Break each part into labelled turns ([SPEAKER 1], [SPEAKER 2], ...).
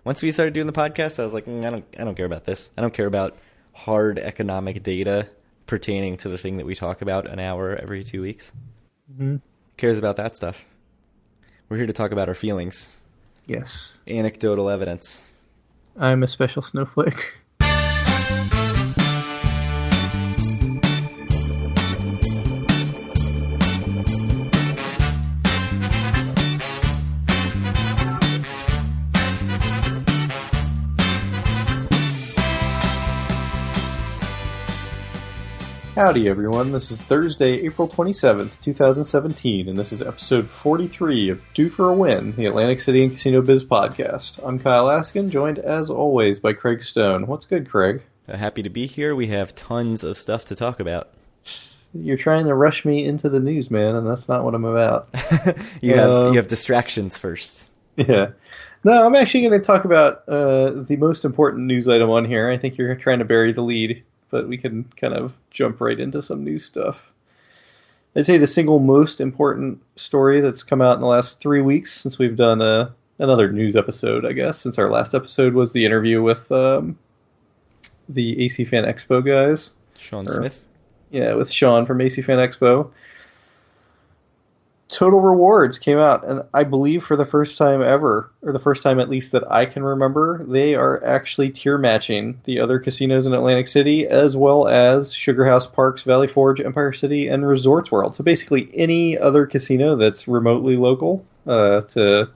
[SPEAKER 1] Once we started doing the podcast, I was like, I don't care about this. I don't care about hard economic data pertaining to the thing that we talk about an hour every 2 weeks.
[SPEAKER 2] Mm-hmm.
[SPEAKER 1] Who cares about that stuff? We're here to talk about our feelings.
[SPEAKER 2] Yes.
[SPEAKER 1] Anecdotal evidence.
[SPEAKER 2] I'm a special snowflake. Howdy, everyone. This is Thursday, April 27th, 2017, and this is episode 43 of Due for a Win, the Atlantic City and Casino Biz podcast. I'm Kyle Askin, joined as always by Craig Stone. What's good, Craig?
[SPEAKER 1] Happy to be here. We have tons of stuff to talk about.
[SPEAKER 2] You're trying to rush me into the news, man, and that's not what I'm about.
[SPEAKER 1] You have distractions first.
[SPEAKER 2] Yeah. No, I'm actually going to talk about the most important news item on here. I think you're trying to bury the lead, but we can kind of jump right into some news stuff. I'd say the single most important story that's come out in the last 3 weeks since we've done another news episode, I guess, since our last episode was the interview with the AC Fan Expo guys.
[SPEAKER 1] Sean Smith?
[SPEAKER 2] Yeah, with Sean from AC Fan Expo. Total Rewards came out, and I believe for the first time ever, or the first time at least that I can remember, they are actually tier matching the other casinos in Atlantic City, as well as Sugar House Parks, Valley Forge, Empire City, and Resorts World. So basically any other casino that's remotely local to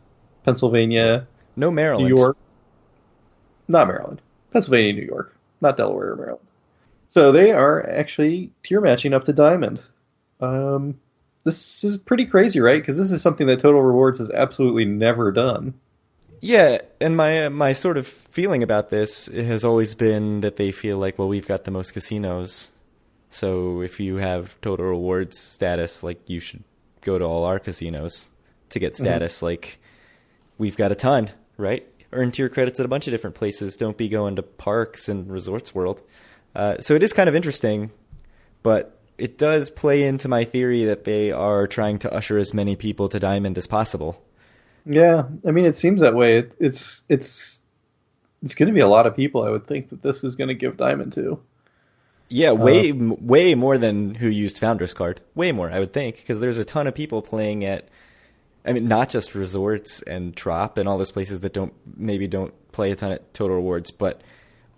[SPEAKER 2] Pennsylvania,
[SPEAKER 1] no Maryland.
[SPEAKER 2] New York. Not Maryland. Pennsylvania, New York. Not Delaware or Maryland. So they are actually tier matching up to Diamond. This is pretty crazy, right? Because this is something that Total Rewards has absolutely never done.
[SPEAKER 1] Yeah, and my sort of feeling about this has always been that they feel like, well, we've got the most casinos, so if you have Total Rewards status, like, you should go to all our casinos to get status. Mm-hmm. Like, we've got a ton, right? Earn tier credits at a bunch of different places. Don't be going to Parks and Resorts World. So it is kind of interesting, but it does play into my theory that they are trying to usher as many people to Diamond as possible. Yeah,
[SPEAKER 2] I mean, it seems that way. It's going to be a lot of people, I would think, that this is going to give Diamond to.
[SPEAKER 1] Yeah, way more than who used Founder's Card. Way more, I would think, because there's a ton of people playing at, I mean, not just Resorts and Trop and all those places that don't play a ton at Total Rewards, but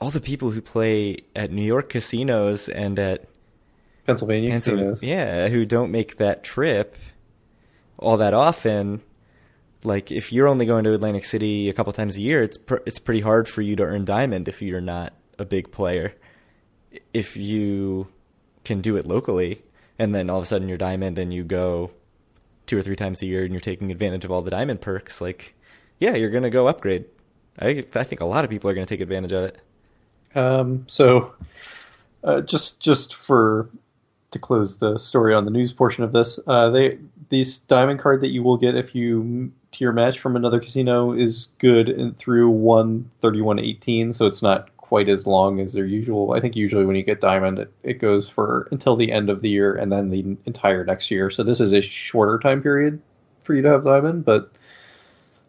[SPEAKER 1] all the people who play at New York casinos and at
[SPEAKER 2] Pennsylvania casinos.
[SPEAKER 1] Yeah, who don't make that trip all that often. Like, if you're only going to Atlantic City a couple times a year, it's pretty hard for you to earn Diamond if you're not a big player. If you can do it locally, and then all of a sudden you're Diamond and you go 2 or 3 times a year and you're taking advantage of all the Diamond perks, like, yeah, you're going to go upgrade. I think a lot of people are going to take advantage of it.
[SPEAKER 2] Just to close the story on the news portion of this, this Diamond card that you will get if you tier match from another casino is good through 1/31/18, so it's not quite as long as their usual. I think usually when you get Diamond, it goes for until the end of the year and then the entire next year. So this is a shorter time period for you to have Diamond, but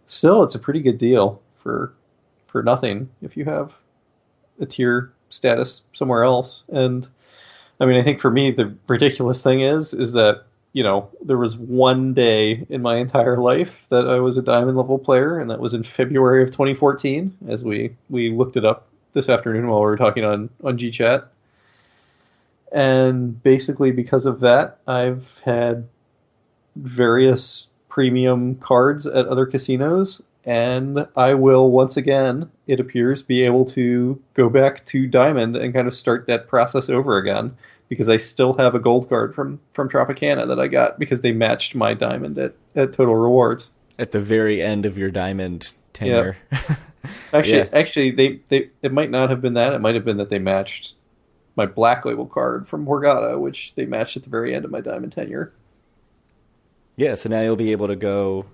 [SPEAKER 2] still, it's a pretty good deal for nothing if you have a tier status somewhere else. And I mean, I think for me, the ridiculous thing is that, you know, there was one day in my entire life that I was a Diamond level player, and that was in February of 2014, as we looked it up this afternoon while we were talking on GChat. And basically because of that, I've had various premium cards at other casinos, and I will, once again, it appears, be able to go back to Diamond and kind of start that process over again, because I still have a gold card from Tropicana that I got because they matched my Diamond at Total Rewards.
[SPEAKER 1] At the very end of your Diamond tenure.
[SPEAKER 2] Yep. Actually, it might not have been that. It might have been that they matched my Black Label card from Borgata, which they matched at the very end of my Diamond tenure.
[SPEAKER 1] Yeah, so now you'll be able to go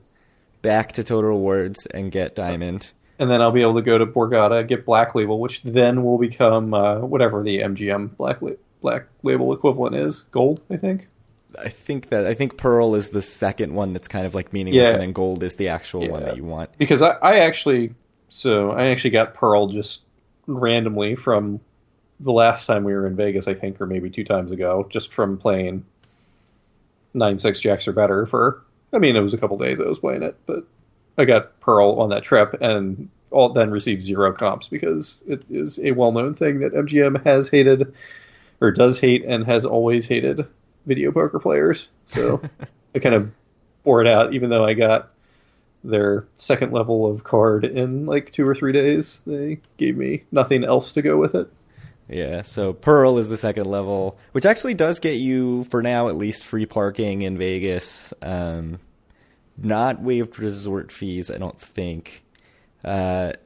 [SPEAKER 1] back to Total Rewards and get Diamond.
[SPEAKER 2] And then I'll be able to go to Borgata, get Black Label, which then will become whatever the MGM Black Label equivalent is. Gold, I think.
[SPEAKER 1] I think Pearl is the second one that's kind of like meaningless, and then Gold is the actual one that you want.
[SPEAKER 2] Because I actually So I actually got Pearl just randomly from the last time we were in Vegas, I think, or maybe 2 times ago, just from playing 9-6 jacks or better for, I mean, it was a couple days I was playing it, but I got Pearl on that trip and all then received 0 comps because it is a well-known thing that MGM has hated or does hate and has always hated video poker players. So I kind of bore it out, even though I got their second level of card in like 2 or 3 days. They gave me nothing else to go with it.
[SPEAKER 1] Yeah, so Pearl is the second level, which actually does get you, for now at least, free parking in Vegas. Not waived resort fees, I don't think. But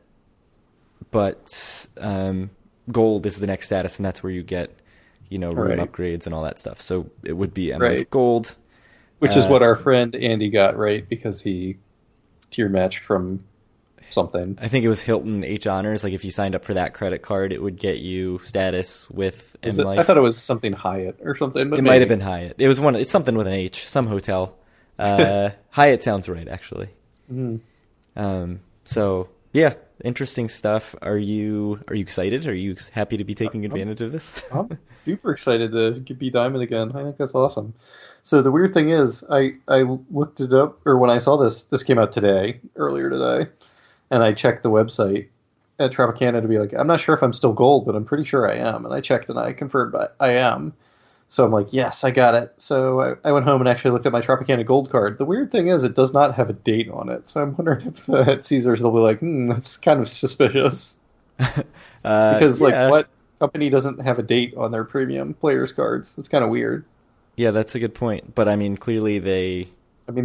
[SPEAKER 1] Gold is the next status, and that's where you get, room
[SPEAKER 2] Right.
[SPEAKER 1] upgrades and all that stuff. So it would be MF
[SPEAKER 2] Right.
[SPEAKER 1] Gold.
[SPEAKER 2] Which is what our friend Andy got, right? Because he tier matched from something.
[SPEAKER 1] I think it was Hilton H Honors. Like if you signed up for that credit card, it would get you status with M Life.
[SPEAKER 2] I thought it was something Hyatt or something. But
[SPEAKER 1] It might have been Hyatt. It was one. It's something with an H. Some hotel. Hyatt sounds right, actually. So yeah, interesting stuff. Are you excited? Are you happy to be taking advantage of this?
[SPEAKER 2] I'm super excited to be Diamond again. I think that's awesome. So the weird thing is, I looked it up, or when I saw this came out earlier today, and I checked the website at Tropicana to be like, I'm not sure if I'm still gold, but I'm pretty sure I am. And I checked and I confirmed I am. So I'm like, yes, I got it. So I went home and actually looked at my Tropicana Gold card. The weird thing is it does not have a date on it. So I'm wondering if at Caesars they'll be like, that's kind of suspicious. Because what company doesn't have a date on their premium players cards? It's kind of weird.
[SPEAKER 1] Yeah, that's a good point. But I mean, clearly they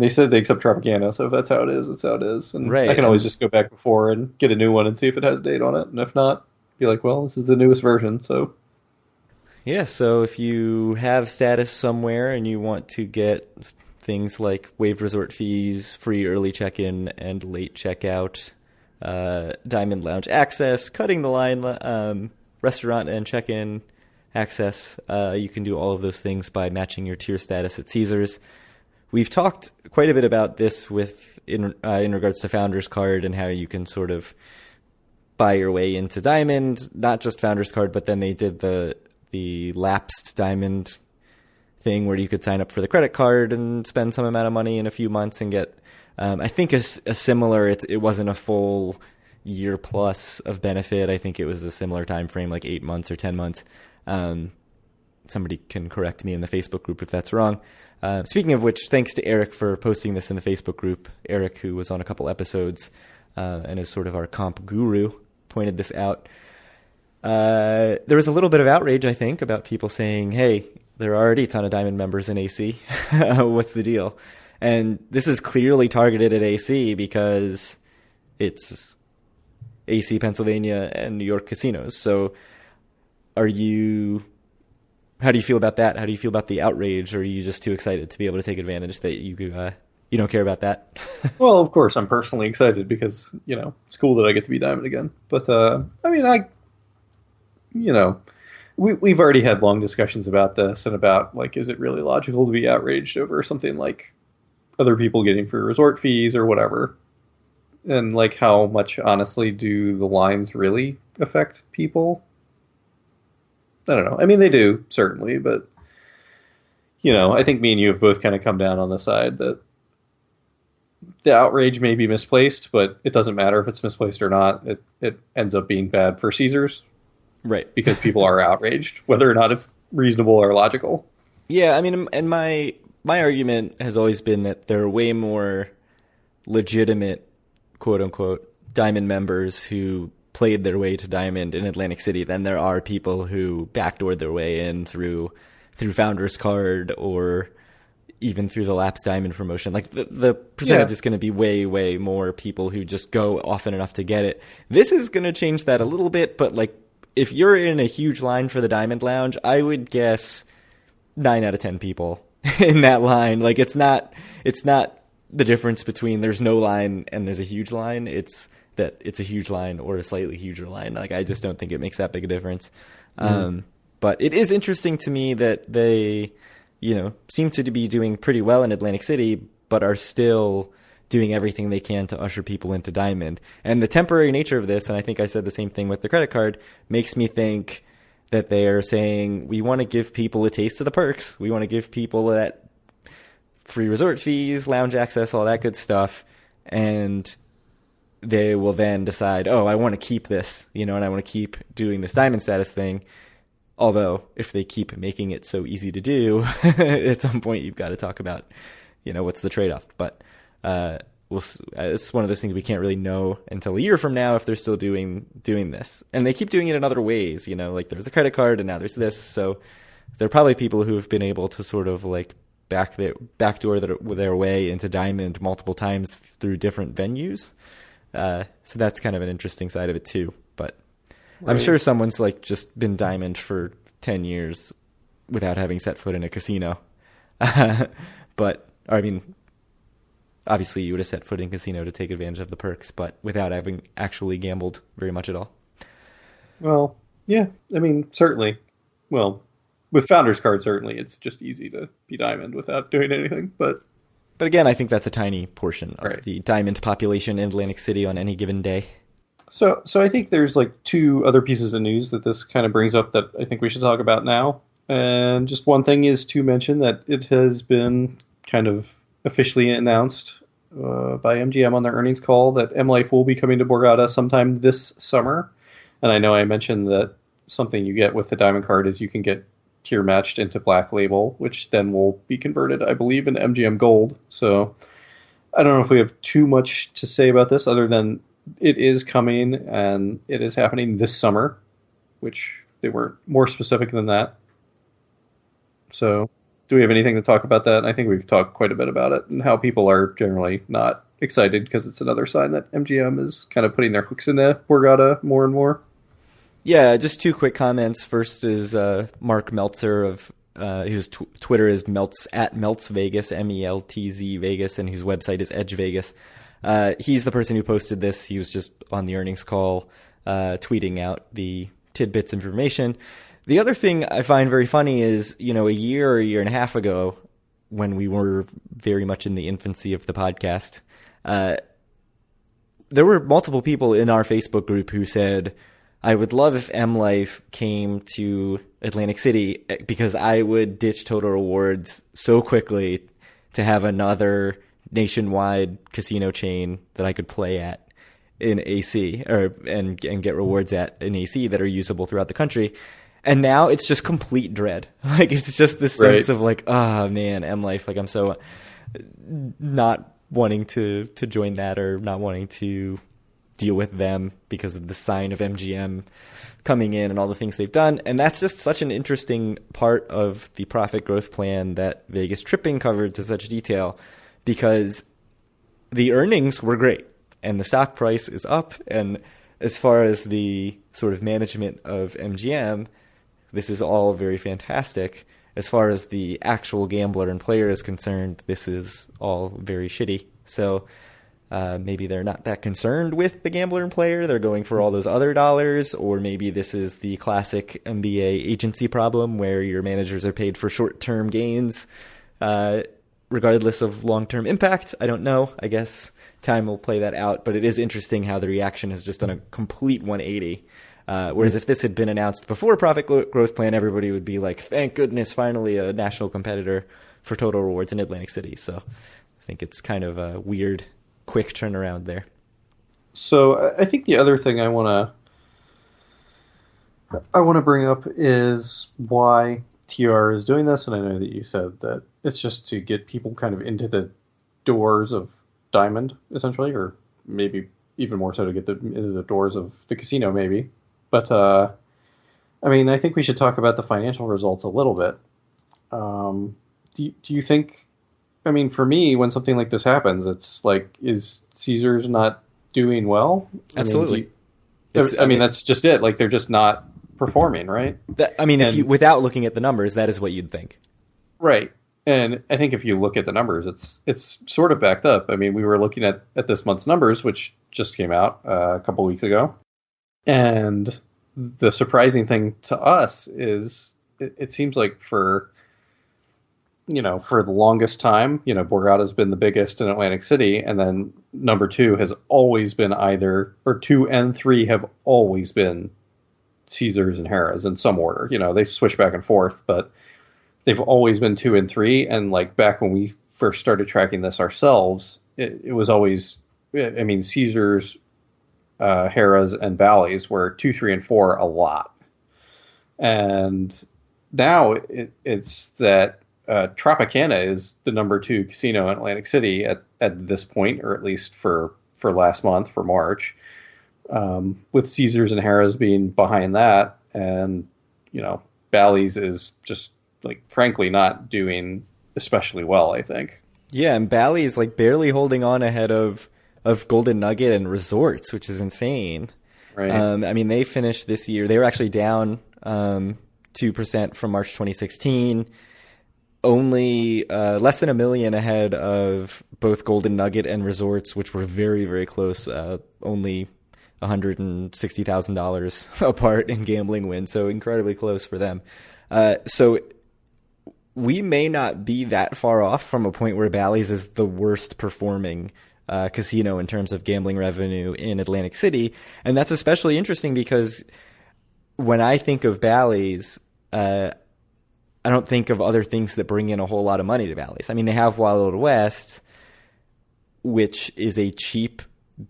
[SPEAKER 2] said they accept Tropicana, so if that's how it is, it's how it is. And
[SPEAKER 1] right,
[SPEAKER 2] I can always just go back before and get a new one and see if it has a date on it. And if not, be like, well, this is the newest version, so...
[SPEAKER 1] Yeah, so if you have status somewhere and you want to get things like waived resort fees, free early check-in and late checkout, Diamond Lounge access, cutting the line, restaurant and check-in access, you can do all of those things by matching your tier status at Caesars. We've talked quite a bit about this in regards to Founders Card and how you can sort of buy your way into Diamond, not just Founders Card, but then they did the lapsed Diamond thing where you could sign up for the credit card and spend some amount of money in a few months and get, I think a similar, it wasn't a full year plus of benefit. I think it was a similar time frame, like 8 months or 10 months. Somebody can correct me in the Facebook group if that's wrong. Speaking of which, thanks to Eric for posting this in the Facebook group. Eric, who was on a couple episodes and is sort of our comp guru, pointed this out. There was a little bit of outrage, I think, about people saying, hey, there are already a ton of Diamond members in AC. What's the deal? And this is clearly targeted at AC because it's AC, Pennsylvania, and New York casinos. So how do you feel about that? How do you feel about the outrage? Or are you just too excited to be able to take advantage that you don't care about that?
[SPEAKER 2] Well, of course, I'm personally excited because, it's cool that I get to be Diamond again. But, we've already had long discussions about this and about, like, is it really logical to be outraged over something like other people getting free resort fees or whatever? And, like, how much, honestly, do the lines really affect people? I don't know. I mean, they do, certainly, but, I think me and you have both kind of come down on the side that the outrage may be misplaced, but it doesn't matter if it's misplaced or not. It ends up being bad for Caesars.
[SPEAKER 1] Right.
[SPEAKER 2] Because people are outraged, whether or not it's reasonable or logical.
[SPEAKER 1] Yeah, I mean, and my argument has always been that there are way more legitimate, quote-unquote, Diamond members who played their way to Diamond in Atlantic City than there are people who backdoored their way in through Founders Card or even through the lapsed Diamond promotion. Like, the percentage is going to be way, way more people who just go often enough to get it. This is going to change that a little bit, but, like, if you're in a huge line for the Diamond Lounge, I would guess 9 out of 10 people in that line. Like, it's not the difference between there's no line and there's a huge line. It's that it's a huge line or a slightly huger line. Like, I just don't think it makes that big a difference. But it is interesting to me that they, seem to be doing pretty well in Atlantic City, but are still doing everything they can to usher people into Diamond. And the temporary nature of this, and I think I said the same thing with the credit card, makes me think that they are saying, we want to give people a taste of the perks. We want to give people that free resort fees, lounge access, all that good stuff. And they will then decide, oh, I want to keep this, and I want to keep doing this Diamond status thing. Although, if they keep making it so easy to do, at some point you've got to talk about, what's the trade-off. But it's one of those things we can't really know until a year from now if they're still doing this. And they keep doing it in other ways, like there's a credit card and now there's this. So there are probably people who have been able to sort of like backdoor their way into Diamond multiple times through different venues. So that's kind of an interesting side of it too. But right. I'm sure someone's like just been Diamond for 10 years without having set foot in a casino. But I mean, obviously you would have set foot in casino to take advantage of the perks, but without having actually gambled very much at all.
[SPEAKER 2] Well, yeah, I mean, certainly. Well, with Founders Card, certainly it's just easy to be Diamond without doing anything. But
[SPEAKER 1] again, I think that's a tiny portion of the Diamond population in Atlantic City on any given day.
[SPEAKER 2] So I think there's like two other pieces of news that this kind of brings up that I think we should talk about now. And just one thing is to mention that it has been kind of officially announced by MGM on their earnings call that M Life will be coming to Borgata sometime this summer. And I know I mentioned that something you get with the Diamond Card is you can get tier matched into Black Label, which then will be converted, I believe, into MGM Gold. So I don't know if we have too much to say about this other than it is coming and it is happening this summer, which they weren't more specific than that. So do we have anything to talk about that? I think we've talked quite a bit about it and how people are generally not excited because it's another sign that MGM is kind of putting their hooks into Borgata more and more.
[SPEAKER 1] Yeah, just two quick comments. First is Mark Meltzer of whose Twitter is @Meltz Vegas, MELTZ Vegas, and whose website is Edge Vegas. He's the person who posted this. He was just on the earnings call tweeting out the tidbits information. The other thing I find very funny is, a year or a year and a half ago, when we were very much in the infancy of the podcast, there were multiple people in our Facebook group who said, I would love if M Life came to Atlantic City because I would ditch Total Rewards so quickly to have another nationwide casino chain that I could play at in AC and get rewards at in AC that are usable throughout the country. And now it's just complete dread. Like it's just this sense of like, oh man, M Life. Like I'm so not wanting to join that or not wanting to deal with them because of the sign of MGM coming in and all the things they've done. And that's just such an interesting part of the profit growth plan that Vegas Tripping covered to such detail because the earnings were great and the stock price is up. And as far as the sort of management of MGM, this is all very fantastic. As far as the actual gambler and player is concerned, this is all very shitty. So maybe they're not that concerned with the gambler and player. They're going for all those other dollars. Or maybe this is the classic NBA agency problem where your managers are paid for short-term gains regardless of long-term impact. I don't know. I guess time will play that out. But it is interesting how the reaction has just done a complete 180. Whereas if this had been announced before Profit Growth Plan, everybody would be like, thank goodness, finally a national competitor for Total Rewards in Atlantic City. So I think it's kind of a weird, quick turnaround there.
[SPEAKER 2] So I think the other thing I want to bring up is why TR is doing this. And I know that you said that it's just to get people kind of into the doors of Diamond, essentially, or maybe even more so to get them into the doors of the casino, maybe. But, I mean, I think we should talk about the financial results a little bit. Do you think, I mean, for me, when something like this happens, it's like, is Caesars not doing well?
[SPEAKER 1] Absolutely.
[SPEAKER 2] I mean, that's just it. Like, they're just not performing, right?
[SPEAKER 1] Without looking at the numbers, that is what you'd think.
[SPEAKER 2] Right. And I think if you look at the numbers, it's sort of backed up. I mean, we were looking at this month's numbers, which just came out a couple weeks ago. And the surprising thing to us is it seems like for for the longest time, Borgata's been the biggest in Atlantic City, and then number two has always been or two and three have always been Caesars and Harrah's in some order. They switch back and forth, but they've always been two and three. And like back when we first started tracking this ourselves, it was always, Caesars, Harrah's, and Bally's were 2, 3, and 4 a lot. And now it's that Tropicana is the number 2 casino in Atlantic City at this point, or at least for last month, for March, with Caesars and Harrah's being behind that. And, Bally's is just, like, frankly not doing especially well, I think.
[SPEAKER 1] Yeah, and Bally's like barely holding on ahead of Golden Nugget and Resorts, which is insane.
[SPEAKER 2] Right.
[SPEAKER 1] They finished this year, they were actually down 2% from March 2016, only less than $1 million ahead of both Golden Nugget and Resorts, which were very, very close, only $160,000 apart in gambling wins, so incredibly close for them. So we may not be that far off from a point where Bally's is the worst performing casino in terms of gambling revenue in Atlantic City. And that's especially interesting because when I think of Bally's, I don't think of other things that bring in a whole lot of money to Bally's. They have Wild Wild West, which is a cheap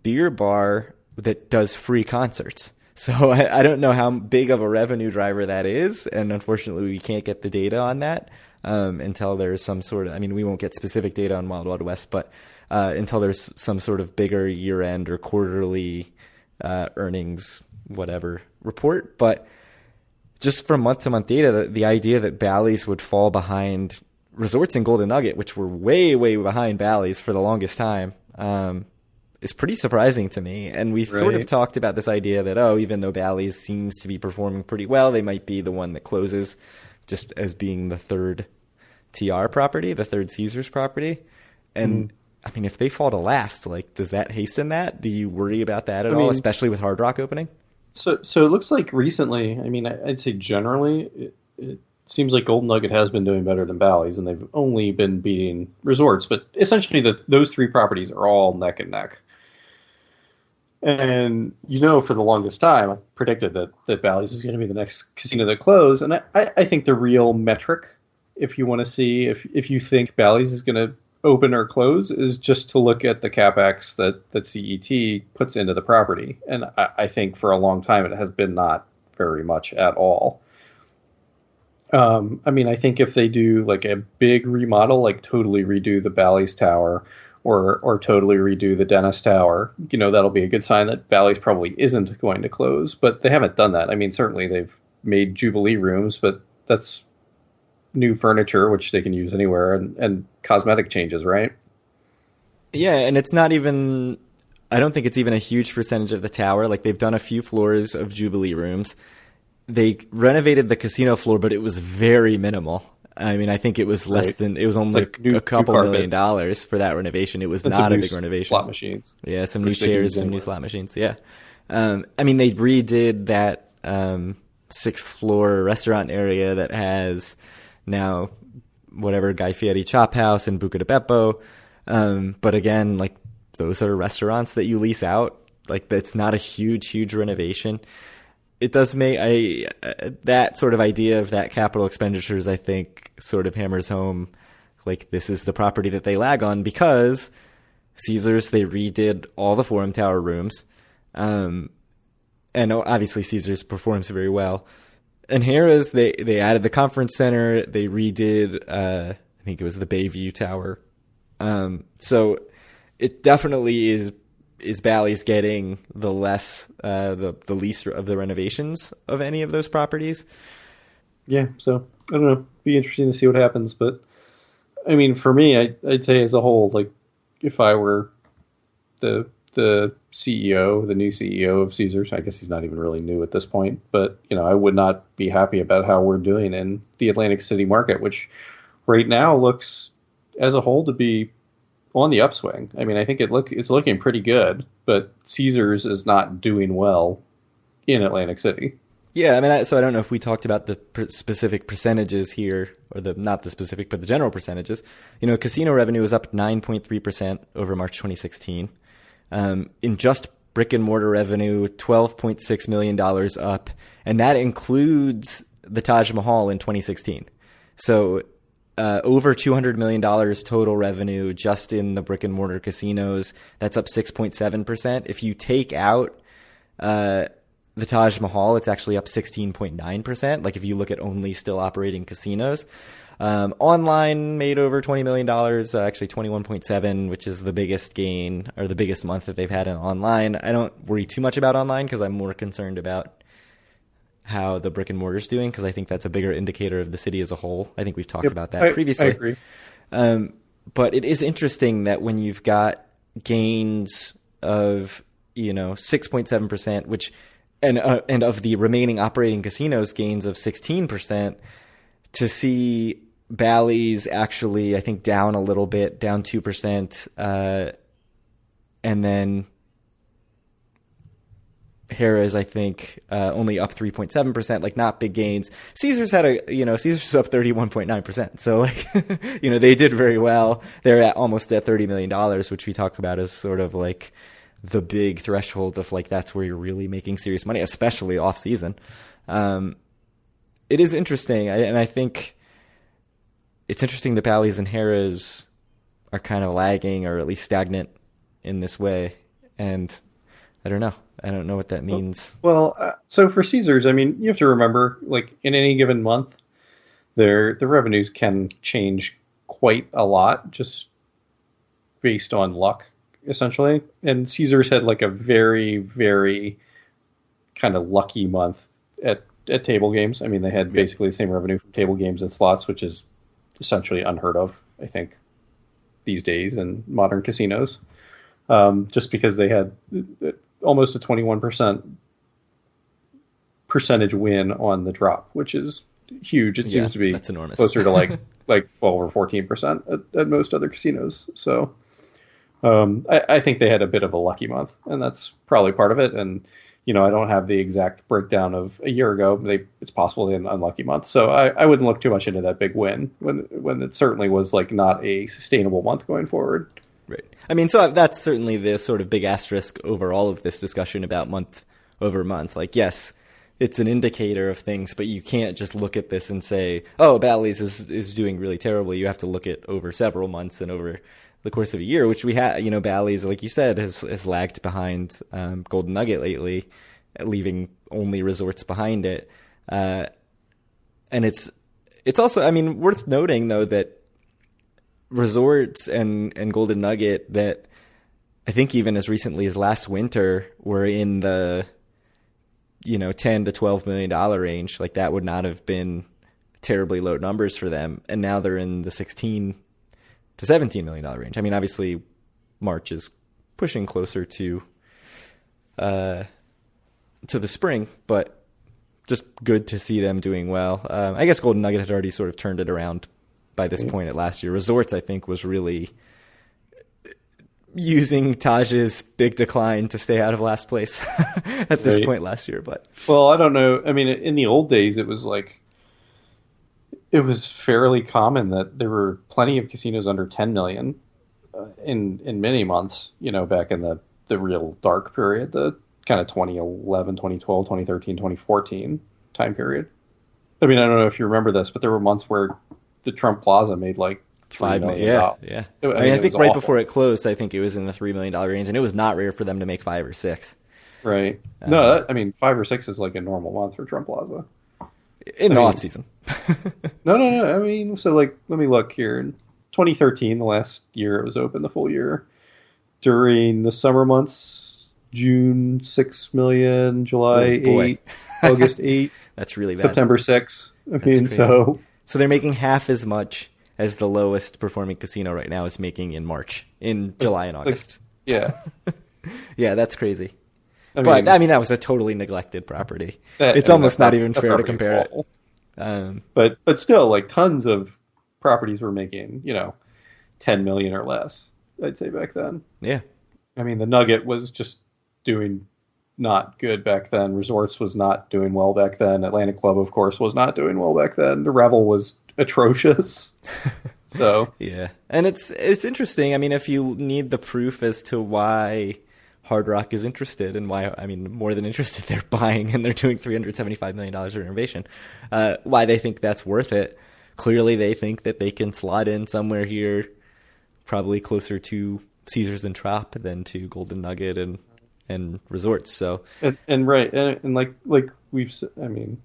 [SPEAKER 1] beer bar that does free concerts. So I don't know how big of a revenue driver that is, and unfortunately we can't get the data on that until there's some sort of, we won't get specific data on Wild Wild West, but until there's some sort of bigger year-end or quarterly earnings, whatever, report. But just from month-to-month data, the idea that Bally's would fall behind Resorts and Golden Nugget, which were way, way behind Bally's for the longest time, is pretty surprising to me. And we've sort of talked about this idea that, even though Bally's seems to be performing pretty well, they might be the one that closes just as being the third TR property, the third Caesars property. And if they fall to last, like, does that hasten that? Do you worry about that at all, especially with Hard Rock opening?
[SPEAKER 2] So it looks like recently, I'd say generally, it seems like Golden Nugget has been doing better than Bally's, and they've only been beating Resorts. But essentially, those three properties are all neck and neck. And, for the longest time, I predicted that Bally's is going to be the next casino that close. And I think the real metric, if you want to see if you think Bally's is going to open or close, is just to look at the CapEx that CET puts into the property. And I think for a long time it has been not very much at all. I think if they do like a big remodel, like totally redo the Bally's Tower or totally redo the Dennis Tower, that'll be a good sign that Bally's probably isn't going to close. But they haven't done that. Certainly they've made Jubilee rooms, but that's new furniture, which they can use anywhere, and cosmetic changes, right?
[SPEAKER 1] Yeah, and it's not even, I don't think it's even a huge percentage of the tower. Like, they've done a few floors of Jubilee rooms. They renovated the casino floor, but it was very minimal. I think it was less than, it was only like a couple $1 million for that renovation. It was not a big renovation.
[SPEAKER 2] Slot machines.
[SPEAKER 1] Yeah, some new chairs, some new slot machines. Yeah. They redid that 6th floor restaurant area that has now whatever Guy Fieri Chop House and Buca di Beppo. But again, like, those are restaurants that you lease out. Like, that's not a huge renovation. It does make that sort of idea of that capital expenditures, I think, sort of hammers home, like, this is the property that they lag on, because Caesars, they redid all the Forum Tower rooms. And obviously Caesars performs very well. And Harrah's, they added the conference center. They redid, I think it was the Bayview Tower. So it definitely is Bally's getting the least of the renovations of any of those properties.
[SPEAKER 2] Yeah, so I don't know. Be interesting to see what happens. But for me, I'd say as a whole, like, if I were the CEO, the new CEO of Caesars, I guess he's not even really new at this point, but I would not be happy about how we're doing in the Atlantic City market, which right now looks as a whole to be on the upswing. I think it's looking pretty good, but Caesars is not doing well in Atlantic City.
[SPEAKER 1] Yeah, I mean, so I don't know if we talked about the specific percentages here, or not the specific, but the general percentages. Casino revenue was up 9.3% over March 2016. In just brick and mortar revenue, $12.6 million up, and that includes the Taj Mahal in 2016. So over $200 million total revenue just in the brick and mortar casinos. That's up 6.7%. If you take out the Taj Mahal, it's actually up 16.9%. Like if you look at only still operating casinos. Online made over $20 million, actually 21.7, which is the biggest gain or the biggest month that they've had in online. I don't worry too much about online because I'm more concerned about how the brick and mortar's doing, because I think that's a bigger indicator of the city as a whole. I think we've talked about that previously.
[SPEAKER 2] I agree.
[SPEAKER 1] But it is interesting that when you've got gains of 6.7%, which and of the remaining operating casinos gains of 16%, to see Bally's actually, I think, down a little bit, down 2%, and then Harrah's, I think, only up 3.7%, like not big gains. Caesars had Caesars was up 31.9%. So like, they did very well. They're almost at $30 million, which we talk about as sort of like the big threshold of like, that's where you're really making serious money, especially off season. It is interesting. And I think it's interesting that Bally's and Harrah's are kind of lagging or at least stagnant in this way. And I don't know. I don't know what that means.
[SPEAKER 2] Well, so for Caesars, I mean, you have to remember, like in any given month, the revenues can change quite a lot just based on luck, essentially. And Caesars had like a very, very kind of lucky month at table games. I mean, they had basically the same revenue from table games and slots, which is essentially unheard of, I think, these days in modern casinos. Just because they had almost a 21% percentage win on the drop, which is huge. It seems to be
[SPEAKER 1] that's enormous.
[SPEAKER 2] Closer to like 12 or 14% at most other casinos. So I think they had a bit of a lucky month, and that's probably part of it. And I don't have the exact breakdown of a year ago. It's possible they had an unlucky month. So I wouldn't look too much into that big win when it certainly was like not a sustainable month going forward.
[SPEAKER 1] Right. I mean, so that's certainly the sort of big asterisk over all of this discussion about month over month. Like, yes, it's an indicator of things, but you can't just look at this and say, oh, Bally's is doing really terribly. You have to look at over several months and over the course of a year, which we had, Bally's, like you said, has lagged behind Golden Nugget lately, leaving only resorts behind it. And it's also, I mean, worth noting, though, that resorts and Golden Nugget that I think even as recently as last winter were in the $10 to $12 million range. Like that would not have been terribly low numbers for them, and now they're in the $16 to $17 million range. I mean, obviously March is pushing closer to the spring, but just good to see them doing well. I guess Golden Nugget had already sort of turned it around by this point at last year. Resorts, I think, was really using Taj's big decline to stay out of last place at this point last year. But
[SPEAKER 2] well, I don't know. I mean, in the old days, it was fairly common that there were plenty of casinos under 10 million in many months, back in the real dark period, the kind of 2011, 2012, 2013, 2014 time period. I mean, I don't know if you remember this, but there were months where the Trump Plaza made like $5 million.
[SPEAKER 1] Yeah. I think right before it closed, I think it was in the $3 million range, and it was not rare for them to make 5 or 6.
[SPEAKER 2] Right. No, 5 or 6 is like a normal month for Trump Plaza.
[SPEAKER 1] In the off season.
[SPEAKER 2] No. I mean, so like, let me look here. In 2013, the last year it was open, the full year. During the summer months, June 6 million, July 8, August 8.
[SPEAKER 1] That's really bad.
[SPEAKER 2] September 6. So
[SPEAKER 1] they're making half as much as the lowest performing casino right now is making in July and August.
[SPEAKER 2] Yeah.
[SPEAKER 1] Yeah, that's crazy. But that was a totally neglected property. It's almost not even fair to compare it.
[SPEAKER 2] But still, like tons of properties were making, 10 million or less, I'd say back then.
[SPEAKER 1] Yeah.
[SPEAKER 2] I mean, the Nugget was just doing not good back then. Resorts was not doing well back then. Atlantic Club, of course, was not doing well back then. The Revel was atrocious. So
[SPEAKER 1] Yeah, and it's interesting. I mean, if you need the proof as to why Hard Rock is interested and why, I mean, more than interested, they're buying and they're doing $375 million of renovation. Why they think that's worth it? Clearly, they think that they can slot in somewhere here, probably closer to Caesars and Trop than to Golden Nugget and Resorts. So
[SPEAKER 2] and right and like I mean,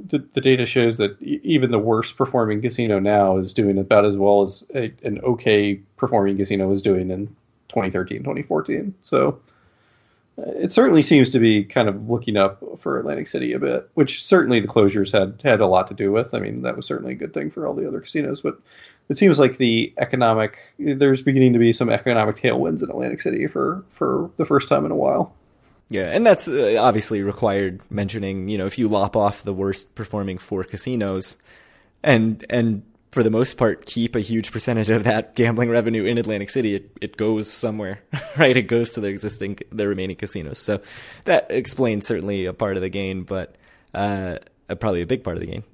[SPEAKER 2] the data shows that even the worst performing casino now is doing about as well as an okay performing casino was doing in 2013, 2014. So it certainly seems to be kind of looking up for Atlantic City a bit, which certainly the closures had a lot to do with. I mean, that was certainly a good thing for all the other casinos, but it seems like there's beginning to be some economic tailwinds in Atlantic City for the first time in a while.
[SPEAKER 1] yeah, and that's obviously required mentioning. You know, if you lop off the worst performing 4 casinos, and for the most part keep a huge percentage of that gambling revenue in Atlantic City, it goes somewhere, right? It goes to the remaining casinos. So that explains certainly a part of the gain, but probably a big part of the gain.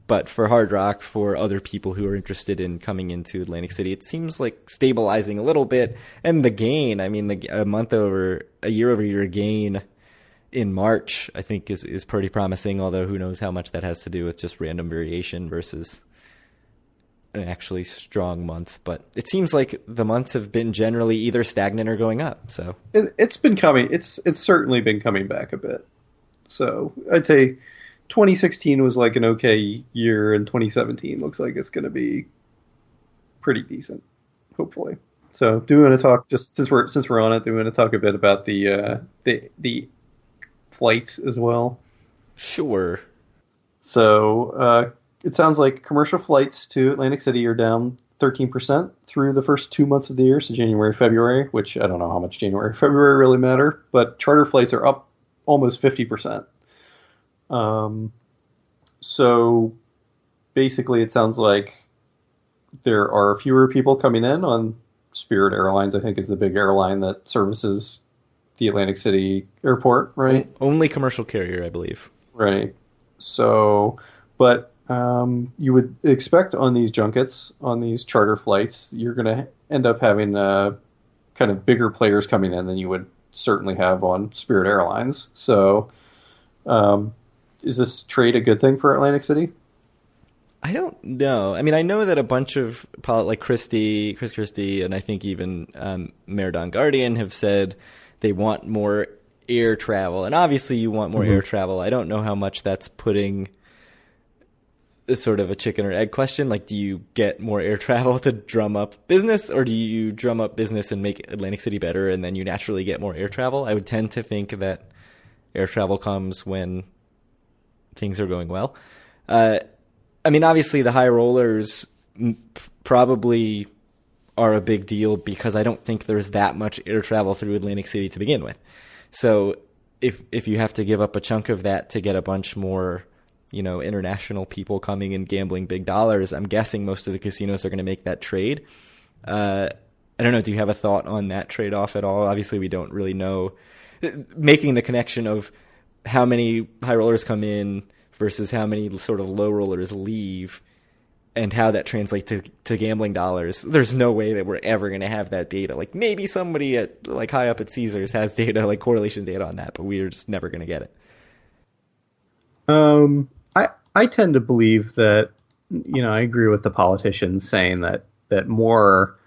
[SPEAKER 1] But for Hard Rock, for other people who are interested in coming into Atlantic City, it seems like stabilizing a little bit. And the gain, I mean, a year-over-year gain in March, I think is pretty promising, although who knows how much that has to do with just random variation versus an actually strong month. But it seems like the months have been generally either stagnant or going up. So
[SPEAKER 2] it's been coming. It's certainly been coming back a bit. So I'd say 2016 was like an okay year, and 2017 looks like it's going to be pretty decent, hopefully. So, do you want to talk, just since we're on it? Do you want to talk a bit about the flights as well?
[SPEAKER 1] sure.
[SPEAKER 2] So it sounds like commercial flights to Atlantic City are down 13% through the first 2 months of the year, so January, February, which I don't know how much January, February really matter, but charter flights are up almost 50%. So basically it sounds like there are fewer people coming in on Spirit Airlines, I think is the big airline that services the Atlantic City airport, right?
[SPEAKER 1] Only commercial carrier, I believe.
[SPEAKER 2] Right. So, but you would expect on these junkets, on these charter flights, you're going to end up having kind of bigger players coming in than you would certainly have on Spirit Airlines. So, is this trade a good thing for Atlantic City?
[SPEAKER 1] I don't know. I mean, I know that a bunch of like Chris Christie, and I think even Mayor Don Guardian have said they want more air travel, and obviously you want more air travel. I don't know how much that's putting a sort of a chicken or egg question. Like, do you get more air travel to drum up business, or do you drum up business and make Atlantic City better, and then you naturally get more air travel? I would tend to think that air travel comes when things are going well. I mean, obviously the high rollers probably are a big deal because I don't think there's that much air travel through Atlantic City to begin with. So if you have to give up a chunk of that to get a bunch more, international people coming and gambling big dollars, I'm guessing most of the casinos are going to make that trade. I don't know. Do you have a thought on that trade-off at all? Obviously, we don't really know. Making the connection of how many high rollers come in versus how many sort of low rollers leave and how that translates to gambling dollars. There's no way that we're ever going to have that data. Like, maybe somebody at like high up at Caesars has data, like correlation data on that, but we're just never going to get it.
[SPEAKER 2] I tend to believe that, I agree with the politicians saying that more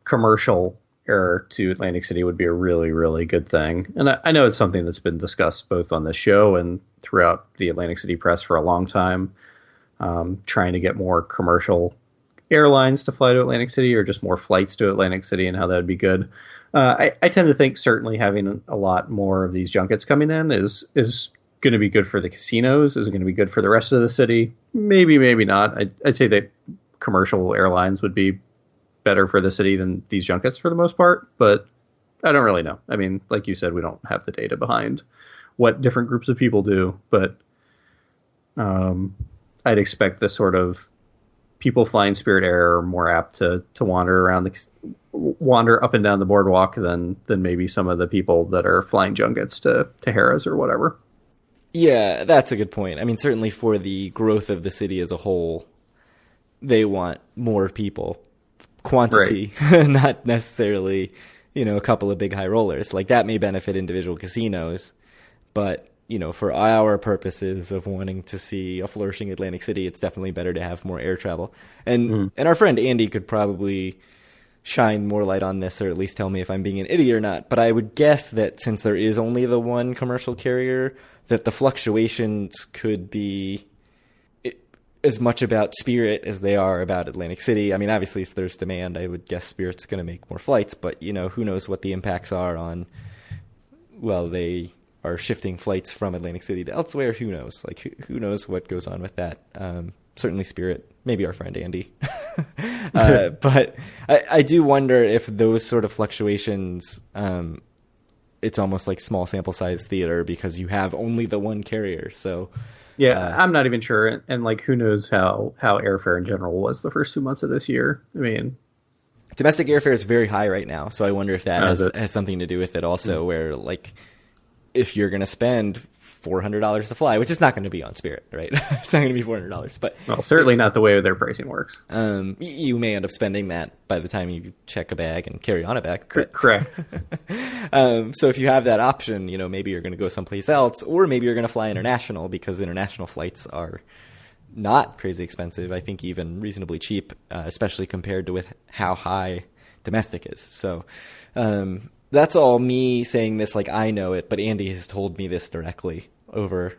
[SPEAKER 2] commercial air to Atlantic City would be a really, really good thing. And I know it's something that's been discussed both on the show and throughout the Atlantic City press for a long time, trying to get more commercial airlines to fly to Atlantic City or just more flights to Atlantic City and how that would be good. I tend to think certainly having a lot more of these junkets coming in is going to be good for the casinos. Is it going to be good for the rest of the city? Maybe, maybe not. I'd say that commercial airlines would be better for the city than these junkets for the most part, but I don't really know. I mean, like you said, we don't have the data behind what different groups of people do, but I'd expect the sort of people flying Spirit Air are more apt to wander around wander up and down the boardwalk than maybe some of the people that are flying junkets to Harrah's or whatever.
[SPEAKER 1] Yeah, that's a good point. I mean, certainly for the growth of the city as a whole, they want more people. Quantity, right. Not necessarily, a couple of big high rollers. Like, that may benefit individual casinos, but, for our purposes of wanting to see a flourishing Atlantic City, it's definitely better to have more air travel. And our friend Andy could probably shine more light on this, or at least tell me if I'm being an idiot or not. But I would guess that since there is only the one commercial carrier, that the fluctuations could be as much about Spirit as they are about Atlantic City. I mean, obviously, if there's demand, I would guess Spirit's going to make more flights. But, who knows what the impacts are on, well, they are shifting flights from Atlantic City to elsewhere. Who knows? Like, who knows what goes on with that? Certainly Spirit, maybe our friend Andy. But I do wonder if those sort of fluctuations, it's almost like small sample size theater because you have only the one carrier. So
[SPEAKER 2] yeah, I'm not even sure. And like, who knows how airfare in general was the first 2 months of this year. I mean,
[SPEAKER 1] domestic airfare is very high right now. So I wonder if that has something to do with it also, where like, if you're going to spend $400 to fly, which is not going to be on Spirit, right? It's not going to be $400, but well,
[SPEAKER 2] certainly not the way their pricing works.
[SPEAKER 1] You may end up spending that by the time you check a bag and carry on a bag.
[SPEAKER 2] Correct.
[SPEAKER 1] So if you have that option, maybe you're going to go someplace else, or maybe you're going to fly international because international flights are not crazy expensive. I think even reasonably cheap, especially compared to with how high domestic is. So, that's all me saying this like I know it, but Andy has told me this directly over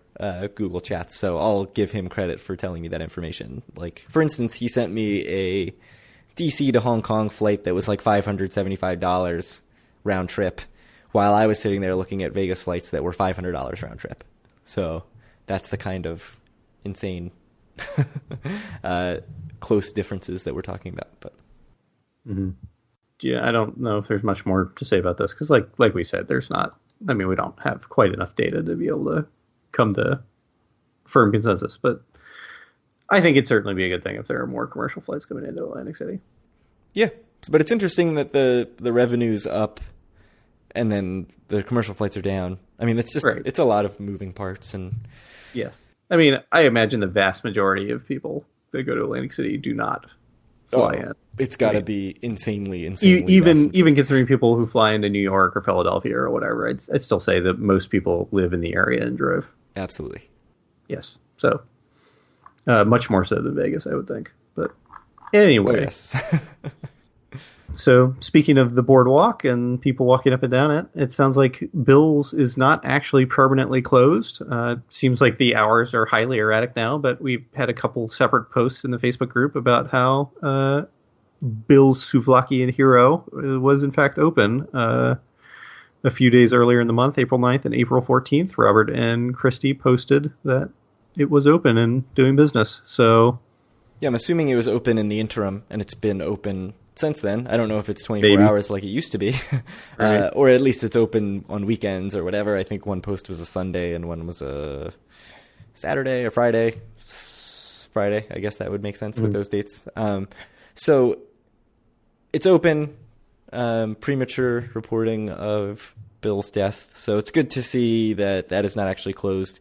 [SPEAKER 1] Google Chats, so I'll give him credit for telling me that information. Like, for instance, he sent me a DC to Hong Kong flight that was like $575 round trip, while I was sitting there looking at Vegas flights that were $500 round trip. So that's the kind of insane close differences that we're talking about. But
[SPEAKER 2] yeah, I don't know if there's much more to say about this because, like we said, we don't have quite enough data to be able to come to firm consensus. But I think it'd certainly be a good thing if there are more commercial flights coming into Atlantic City.
[SPEAKER 1] Yeah, but it's interesting that the revenue's up and then the commercial flights are down. I mean, it's just It's a lot of moving parts. And
[SPEAKER 2] yes, I mean, I imagine the vast majority of people that go to Atlantic City do not fly in.
[SPEAKER 1] It's got to be insanely
[SPEAKER 2] even considering people who fly into New York or Philadelphia or whatever. I'd still say that most people live in the area and drove.
[SPEAKER 1] Absolutely.
[SPEAKER 2] Yes. So much more so than Vegas, I would think. But anyway.
[SPEAKER 1] Oh, yes.
[SPEAKER 2] So speaking of the boardwalk and people walking up and down it, it sounds like Bill's is not actually permanently closed. Seems like the hours are highly erratic now, but we've had a couple separate posts in the Facebook group about how Bill's Souvlaki and Hero was in fact open a few days earlier in the month, April 9th and April 14th. Robert and Christy posted that it was open and doing business. So
[SPEAKER 1] yeah, I'm assuming it was open in the interim and it's been open since then. I don't know if it's 24 hours like it used to be, right. Or at least it's open on weekends or whatever. I think one post was a Sunday and one was a Saturday or Friday. Friday, I guess that would make sense with those dates. So it's open, premature reporting of Bill's death. So it's good to see that that is not actually closed,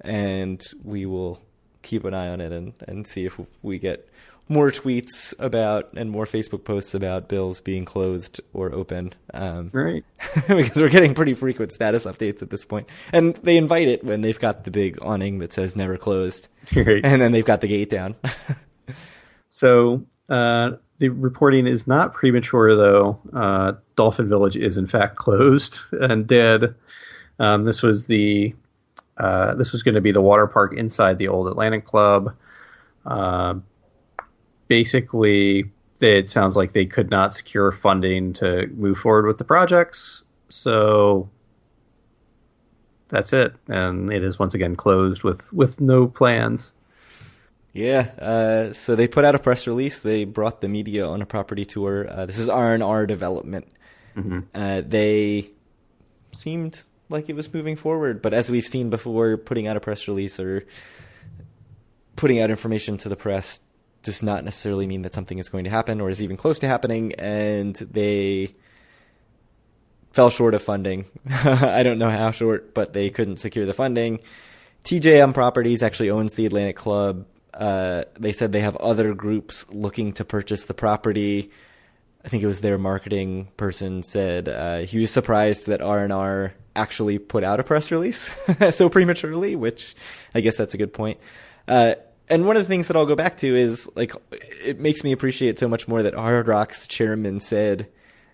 [SPEAKER 1] and we will keep an eye on it and see if we get more tweets about and more Facebook posts about Bill's being closed or open.
[SPEAKER 2] Right.
[SPEAKER 1] Because we're getting pretty frequent status updates at this point. And they invite it when they've got the big awning that says never closed.
[SPEAKER 2] Right.
[SPEAKER 1] And then they've got the gate down.
[SPEAKER 2] So the reporting is not premature, though. Dolphin Village is in fact closed and dead. This was going to be the water park inside the old Atlantic Club. Basically, it sounds like they could not secure funding to move forward with the projects. So that's it. And it is once again closed with no plans.
[SPEAKER 1] Yeah. So they put out a press release. They brought the media on a property tour. This is R&R development. Mm-hmm. They seemed like it was moving forward. But as we've seen before, putting out a press release or putting out information to the press does not necessarily mean that something is going to happen or is even close to happening, and they fell short of funding. I don't know how short, but they couldn't secure the funding. TJM Properties actually owns the Atlantic Club. They said they have other groups looking to purchase the property. I think it was their marketing person said he was surprised that R&R actually put out a press release so prematurely, which I guess that's a good point. And one of the things that I'll go back to is, like, it makes me appreciate so much more that Hard Rock's chairman said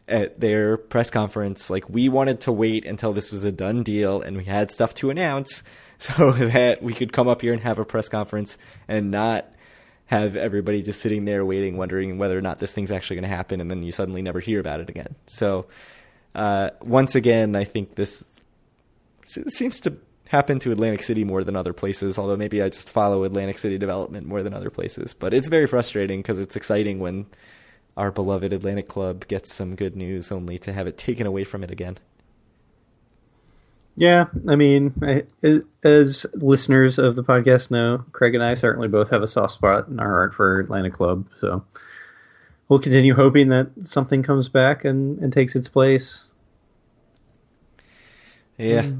[SPEAKER 1] at their press conference, like, we wanted to wait until this was a done deal and we had stuff to announce so that we could come up here and have a press conference and not have everybody just sitting there waiting, wondering whether or not this thing's actually going to happen, and then you suddenly never hear about it again. So once again, I think this seems to happen to Atlantic City more than other places, although maybe I just follow Atlantic City development more than other places. But it's very frustrating because it's exciting when our beloved Atlantic Club gets some good news only to have it taken away from it again.
[SPEAKER 2] Yeah, I mean, as listeners of the podcast know, Craig and I certainly both have a soft spot in our heart for Atlantic Club, so we'll continue hoping that something comes back and takes its place.
[SPEAKER 1] Yeah.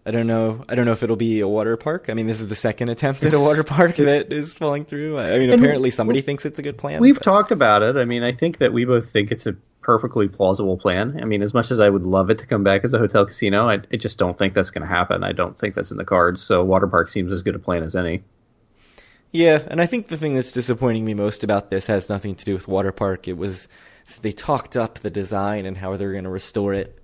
[SPEAKER 1] I don't know if it'll be a water park. I mean, this is the second attempt at a water park that is falling through. I mean, apparently somebody thinks it's a good plan.
[SPEAKER 2] We've talked about it. I mean, I think that we both think it's a perfectly plausible plan. I mean, as much as I would love it to come back as a hotel casino, I just don't think that's going to happen. I don't think that's in the cards. So water park seems as good a plan as any.
[SPEAKER 1] Yeah, and I think the thing that's disappointing me most about this has nothing to do with water park. It was they talked up the design and how they're going to restore it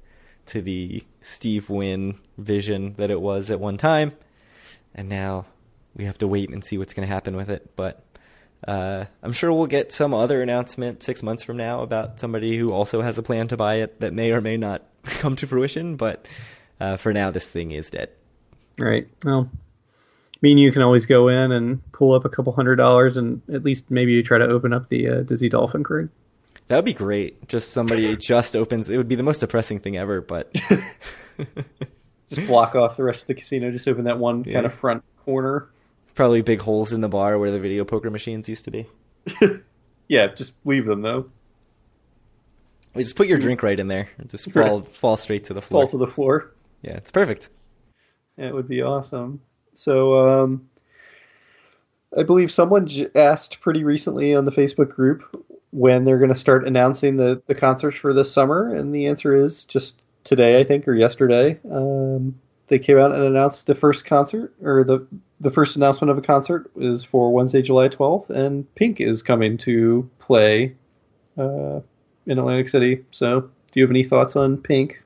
[SPEAKER 1] to the Steve Wynn vision that it was at one time, and now we have to wait and see what's going to happen with it. But I'm sure we'll get some other announcement 6 months from now about somebody who also has a plan to buy it that may or may not come to fruition. But for now, this thing is dead.
[SPEAKER 2] Right. Well, me and you can always go in and pull up a couple $100 and at least maybe try to open up the Dizzy Dolphin Creek.
[SPEAKER 1] That would be great. Just somebody just opens. It would be the most depressing thing ever, but
[SPEAKER 2] just block off the rest of the casino. Just open that one kind of front corner.
[SPEAKER 1] Probably big holes in the bar where the video poker machines used to be.
[SPEAKER 2] Yeah, just leave them though.
[SPEAKER 1] Just put your drink right in there. Just fall straight to the floor.
[SPEAKER 2] Fall to the floor.
[SPEAKER 1] Yeah, it's perfect.
[SPEAKER 2] Yeah, it would be awesome. So I believe someone asked pretty recently on the Facebook group when they're going to start announcing the concerts for this summer, and the answer is just today, I think, or yesterday. They came out and announced the first concert, or the first announcement of a concert is for Wednesday, July 12th, and Pink is coming to play in Atlantic City. So do you have any thoughts on Pink?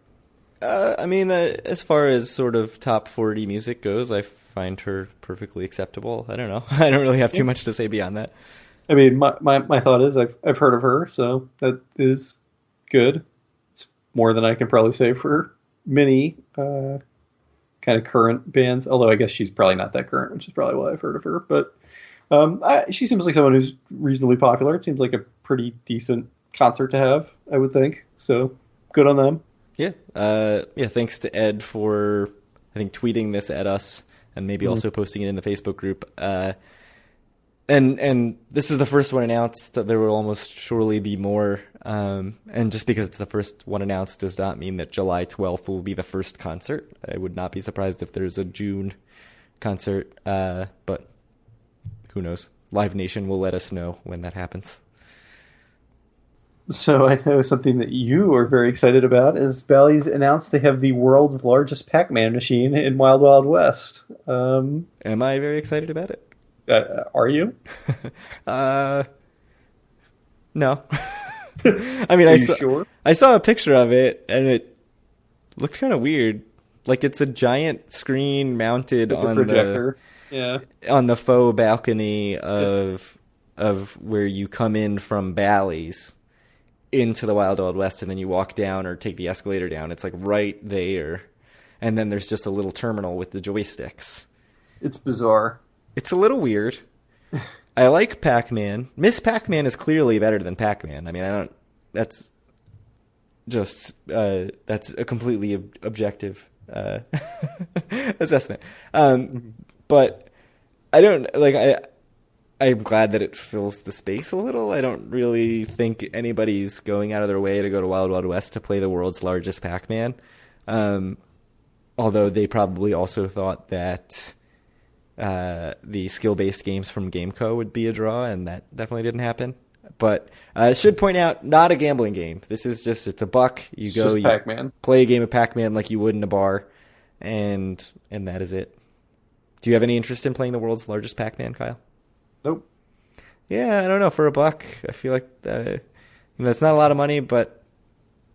[SPEAKER 1] I mean, as far as sort of top 40 music goes, I find her perfectly acceptable. I don't know. I don't really have too much to say beyond that.
[SPEAKER 2] I mean, my thought is I've heard of her, so that is good. It's more than I can probably say for many kind of current bands, although I guess she's probably not that current, which is probably why I've heard of her. But she seems like someone who's reasonably popular. It seems like a pretty decent concert to have, I would think. So good on them.
[SPEAKER 1] Yeah. Thanks to Ed for, I think, tweeting this at us and maybe also posting it in the Facebook group. And this is the first one announced. That there will almost surely be more. And just because it's the first one announced does not mean that July 12th will be the first concert. I would not be surprised if there's a June concert. But who knows? Live Nation will let us know when that happens.
[SPEAKER 2] So I know something that you are very excited about is Bally's announced they have the world's largest Pac-Man machine in Wild Wild West.
[SPEAKER 1] Am I very excited about it?
[SPEAKER 2] Are you?
[SPEAKER 1] No. I mean,
[SPEAKER 2] sure?
[SPEAKER 1] I saw a picture of it and it looked kind of weird. Like it's a giant screen mounted
[SPEAKER 2] like
[SPEAKER 1] on
[SPEAKER 2] a projector.
[SPEAKER 1] on the faux balcony of where you come in from Bally's into the Wild Wild West, and then you walk down or take the escalator down. It's like right there. And then there's just a little terminal with the joysticks.
[SPEAKER 2] It's bizarre. It's
[SPEAKER 1] a little weird. I like Pac-Man. Miss Pac-Man is clearly better than Pac-Man. I mean, that's just, that's a completely objective assessment. But I don't, like, I'm glad that it fills the space a little. I don't really think anybody's going out of their way to go to Wild Wild West to play the world's largest Pac-Man. Although they probably also thought that the skill-based games from Gameco would be a draw, and that definitely didn't happen. But I should point out, not a gambling game. This is just, it's a buck.
[SPEAKER 2] It's just Pac-Man.
[SPEAKER 1] Play a game of Pac-Man like you would in a bar, and that is it. Do you have any interest in playing the world's largest Pac-Man, Kyle?
[SPEAKER 2] Nope.
[SPEAKER 1] Yeah, I don't know. For a buck, I feel like it's not a lot of money, but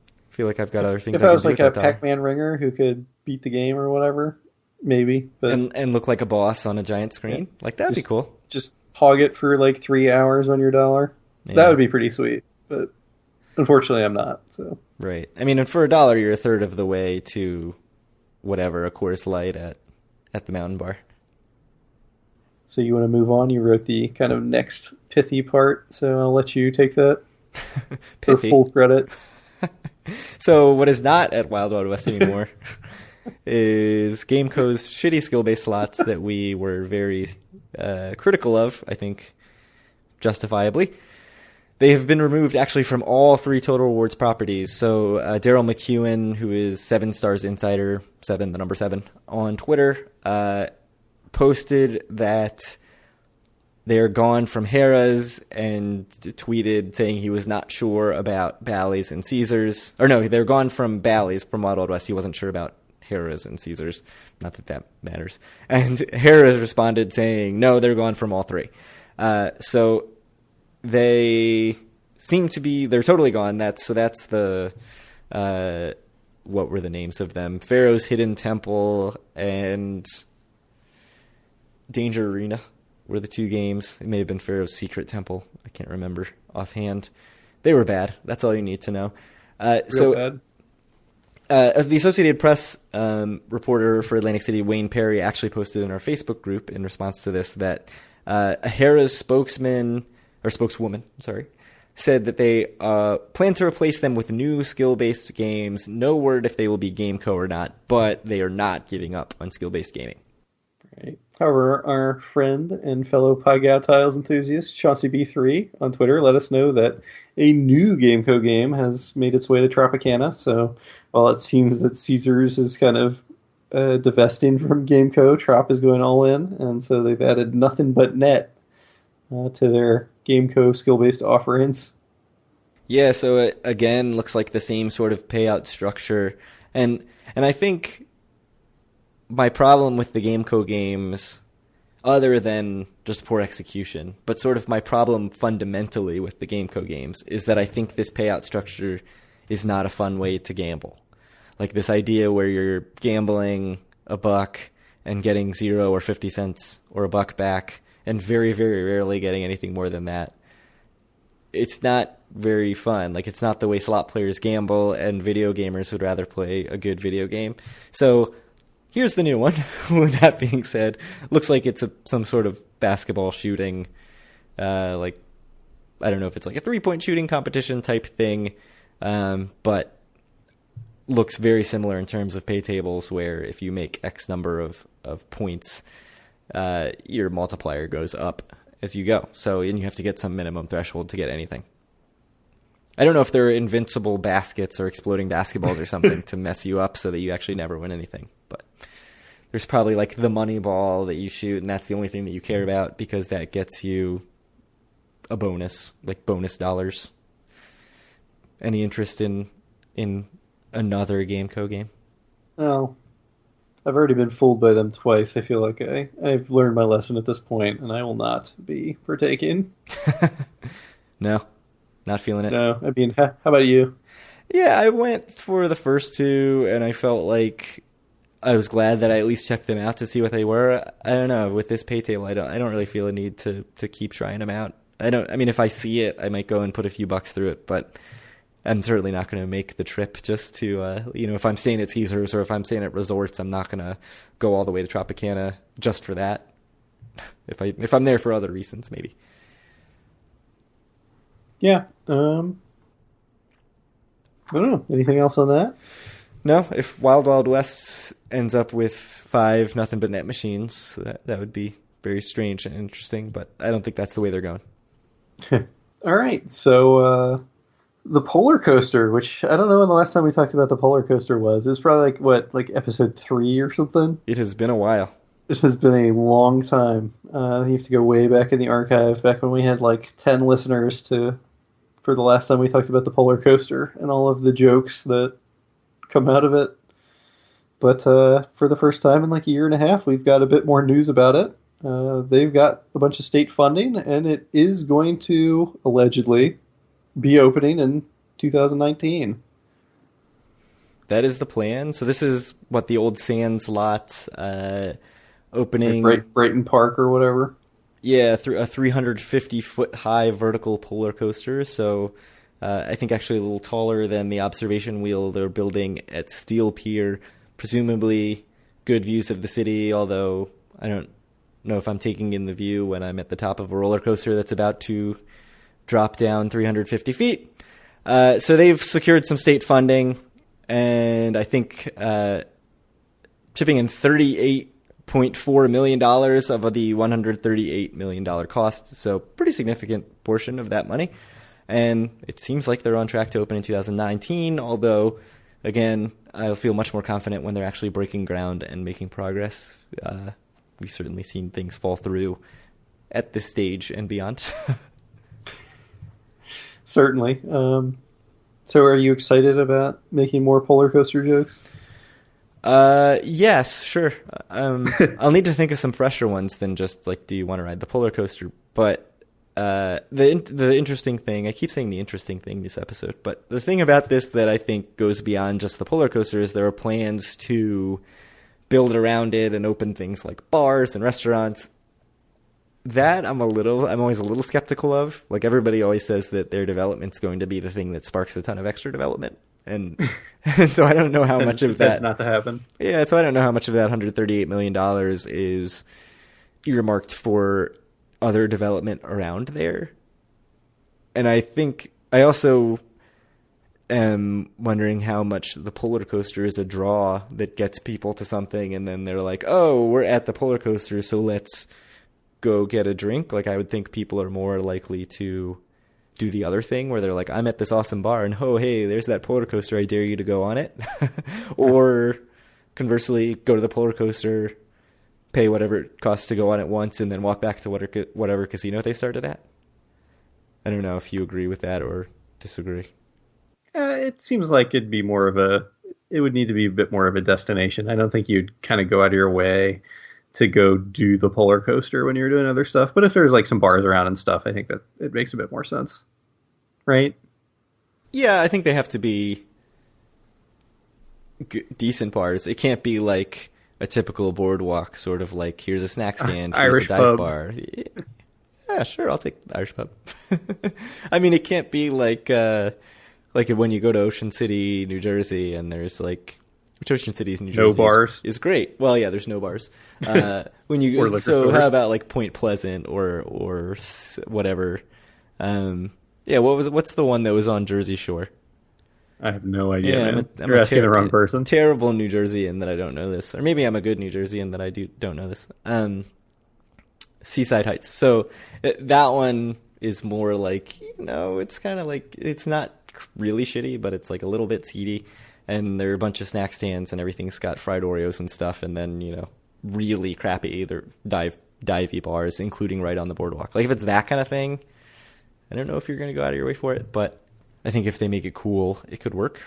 [SPEAKER 1] I feel like I've got other things.
[SPEAKER 2] If I was like a Pac-Man ringer who could beat the game or whatever, maybe. But
[SPEAKER 1] and look like a boss on a giant screen, like that'd be cool.
[SPEAKER 2] Just hog it for like 3 hours on your dollar. Yeah. That would be pretty sweet. But unfortunately, I'm not. So
[SPEAKER 1] right. I mean, and for $1, you're a third of the way to whatever, a Coors Light at the Mountain Bar.
[SPEAKER 2] So you want to move on? You wrote the kind of next pithy part, so I'll let you take that for full credit.
[SPEAKER 1] So what is not at Wild Wild West anymore is Gameco's shitty skill-based slots that we were very critical of, I think, justifiably. They have been removed actually from all 3 Total Rewards properties. So Daryl McEwen, who is 7 Stars Insider, 7, the number 7, on Twitter, posted that they're gone from Harrah's and tweeted saying he was not sure about Bally's and Caesars. Or no, they're gone from Bally's, from Wild Wild West. He wasn't sure about Harrah's and Caesars. Not that that matters. And Harrah's responded saying, no, they're gone from all 3. So they seem to be, they're totally gone. That's the, what were the names of them? Pharaoh's Hidden Temple and Danger Arena were the 2 games. It may have been Pharaoh's Secret Temple. I can't remember offhand. They were bad. That's all you need to know.
[SPEAKER 2] Real bad.
[SPEAKER 1] As the Associated Press reporter for Atlantic City, Wayne Perry, actually posted in our Facebook group in response to this that a Harrah's spokeswoman, said that they plan to replace them with new skill-based games. No word if they will be Gameco or not, but they are not giving up on skill-based gaming.
[SPEAKER 2] Right. However, our friend and fellow Pie Gal Tiles enthusiast, Chauncey B3 on Twitter, let us know that a new Gameco game has made its way to Tropicana. So while it seems that Caesars is kind of divesting from Gameco, Trop is going all in. And so they've added Nothing But Net to their Gameco skill-based offerings.
[SPEAKER 1] Yeah, so it, again, looks like the same sort of payout structure. And I think my problem with the Gameco games, other than just poor execution, but sort of my problem fundamentally with the Gameco games, is that I think this payout structure is not a fun way to gamble. Like this idea where you're gambling a buck and getting 0 or 50 cents or a buck back, and very, very rarely getting anything more than that. It's not very fun. Like, it's not the way slot players gamble, and video gamers would rather play a good video game. So here's the new one. With that being said, looks like it's some sort of basketball shooting, like, I don't know if it's like a 3-point shooting competition type thing, but looks very similar in terms of pay tables, where if you make X number of points, your multiplier goes up as you go. So, and you have to get some minimum threshold to get anything. I don't know if there are invincible baskets or exploding basketballs or something to mess you up so that you actually never win anything. But there's probably like the money ball that you shoot, and that's the only thing that you care about because that gets you a bonus, like bonus dollars. Any interest in another Gameco game?
[SPEAKER 2] Oh, I've already been fooled by them twice. I feel like I've learned my lesson at this point, and I will not be partaking.
[SPEAKER 1] No, not feeling it.
[SPEAKER 2] No, I mean, how about you?
[SPEAKER 1] Yeah, I went for the first 2, and I felt like I was glad that I at least checked them out to see what they were. I don't know, with this pay table, I don't really feel a need to keep trying them out. I mean, if I see it, I might go and put a few bucks through it, but I'm certainly not going to make the trip just to, if I'm staying at Caesars or if I'm staying at resorts, I'm not going to go all the way to Tropicana just for that. If I'm there for other reasons, maybe.
[SPEAKER 2] Yeah. I don't know. Anything else on that?
[SPEAKER 1] No. If Wild Wild West ends up with 5 nothing but net machines, that would be very strange and interesting, but I don't think that's the way they're going.
[SPEAKER 2] All right, so the polar coaster, which I don't know when the last time we talked about the polar coaster was. It was probably like episode 3 or something?
[SPEAKER 1] It has been a while.
[SPEAKER 2] It has been a long time. You have to go way back in the archive, back when we had like 10 listeners for the last time we talked about the polar coaster and all of the jokes that come out of it. But for the first time in like a year and a half, we've got a bit more news about it. They've got a bunch of state funding, and it is going to allegedly be opening in 2019.
[SPEAKER 1] That is the plan. So this is what the old Sands lot opening.
[SPEAKER 2] Like Brighton Park or whatever.
[SPEAKER 1] Yeah, through a 350-foot high vertical polar coaster. So I think actually a little taller than the observation wheel they're building at Steel Pier. Presumably good views of the city, although I don't know if I'm taking in the view when I'm at the top of a roller coaster that's about to drop down 350 feet. So they've secured some state funding, and I think chipping in $38.4 million of the $138 million cost. So pretty significant portion of that money. And it seems like they're on track to open in 2019, although, again, I'll feel much more confident when they're actually breaking ground and making progress. We've certainly seen things fall through at this stage and beyond.
[SPEAKER 2] Certainly. So are you excited about making more polar coaster jokes?
[SPEAKER 1] Yes, sure. I'll need to think of some fresher ones than just like, do you want to ride the polar coaster? But the interesting thing, I keep saying the interesting thing this episode, but the thing about this that I think goes beyond just the polar coaster is there are plans to build around it and open things like bars and restaurants. That I'm always a little skeptical of. Like, everybody always says that their development's going to be the thing that sparks a ton of extra development. And so I don't know how much of that...
[SPEAKER 2] That's not to happen.
[SPEAKER 1] Yeah, so I don't know how much of that $138 million is earmarked for other development around there. And I think I also am wondering how much the polar coaster is a draw that gets people to something, and then they're like, oh, we're at the polar coaster, so let's go get a drink. Like, I would think people are more likely to do the other thing where they're like, I'm at this awesome bar, and oh, hey, there's that polar coaster, I dare you to go on it. Or conversely, go to the polar coaster, pay whatever it costs to go on it once, and then walk back to whatever casino they started at. I don't know if you agree with that or disagree.
[SPEAKER 2] It seems like it would need to be a bit more of a destination. I don't think you'd kind of go out of your way to go do the polar coaster when you're doing other stuff. But if there's like some bars around and stuff, I think that it makes a bit more sense. Right?
[SPEAKER 1] Yeah, I think they have to be decent bars. It can't be like a typical boardwalk, sort of like, here's a snack stand, here's
[SPEAKER 2] Irish
[SPEAKER 1] a dive
[SPEAKER 2] pub.
[SPEAKER 1] bar. Yeah, sure, I'll take the Irish pub. I mean, it can't be like when you go to Ocean City, New Jersey, and there's like, which Ocean City's New Jersey
[SPEAKER 2] No bars
[SPEAKER 1] is great. Well, yeah, there's no bars. When you
[SPEAKER 2] or liquor
[SPEAKER 1] so
[SPEAKER 2] stores.
[SPEAKER 1] how about like Point Pleasant or whatever? Yeah, what's the one that was on Jersey Shore?
[SPEAKER 2] I have no idea,
[SPEAKER 1] Yeah,
[SPEAKER 2] man. You're asking the wrong person.
[SPEAKER 1] Terrible New Jerseyan that I don't know this, or maybe I'm a good New Jerseyan that I don't know this. Seaside Heights. So that one is more like, it's kind of like, it's not really shitty, but it's like a little bit seedy. And there are a bunch of snack stands and everything's got fried Oreos and stuff. And then, really crappy either divey bars, including right on the boardwalk. Like, if it's that kind of thing, I don't know if you're going to go out of your way for it, but I think if they make it cool, it could work.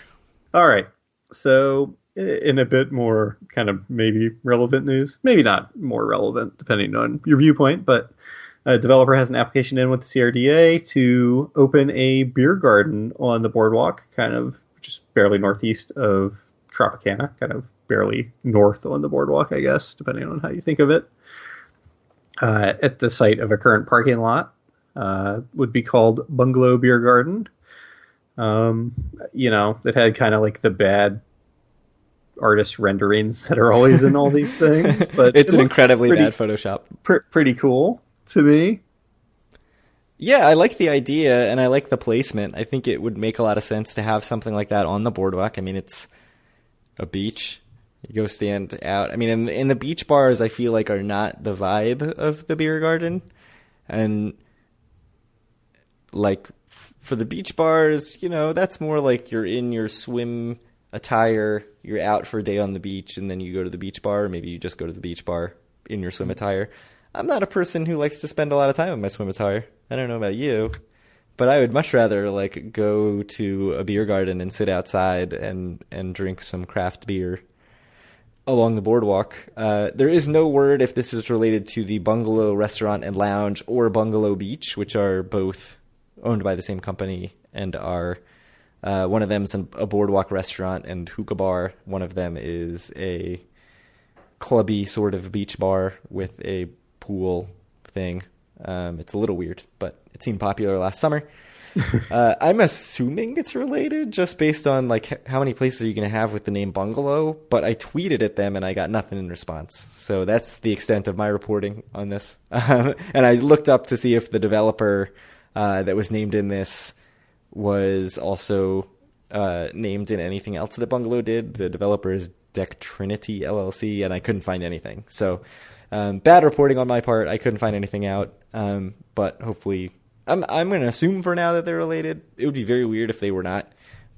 [SPEAKER 2] All right. So in a bit more kind of maybe relevant news, maybe not more relevant depending on your viewpoint, but a developer has an application in with the CRDA to open a beer garden on the boardwalk, kind of just barely northeast of Tropicana, kind of barely north on the boardwalk, I guess, depending on how you think of it. At the site of a current parking lot, would be called Bungalow Beer Garden. That had kind of like the bad artist renderings that are always in all these things, but
[SPEAKER 1] it's an incredibly bad Photoshop.
[SPEAKER 2] Pretty cool to me.
[SPEAKER 1] Yeah, I like the idea and I like the placement. I think it would make a lot of sense to have something like that on the boardwalk. I mean, it's a beach. You go stand out. I mean, in the beach bars, I feel like are not the vibe of the beer garden, and like for the beach bars, that's more like you're in your swim attire, you're out for a day on the beach, and then you go to the beach bar. Or maybe you just go to the beach bar in your swim attire. I'm not a person who likes to spend a lot of time in my swim attire. I don't know about you, but I would much rather like go to a beer garden and sit outside and drink some craft beer along the boardwalk. There is no word if this is related to the Bungalow Restaurant and Lounge or Bungalow Beach, which are both owned by the same company and are one of them is a boardwalk restaurant and hookah bar. One of them is a clubby sort of beach bar with a pool thing. It's a little weird, but it seemed popular last summer. I'm assuming it's related just based on like how many places are you going to have with the name Bungalow, but I tweeted at them and I got nothing in response. So that's the extent of my reporting on this. And I looked up to see if the developer that was named in this was also named in anything else that Bungalow did. The developer is Deck Trinity LLC, and I couldn't find anything. So bad reporting on my part. I couldn't find anything out, but hopefully I'm going to assume for now that they're related. It would be very weird if they were not,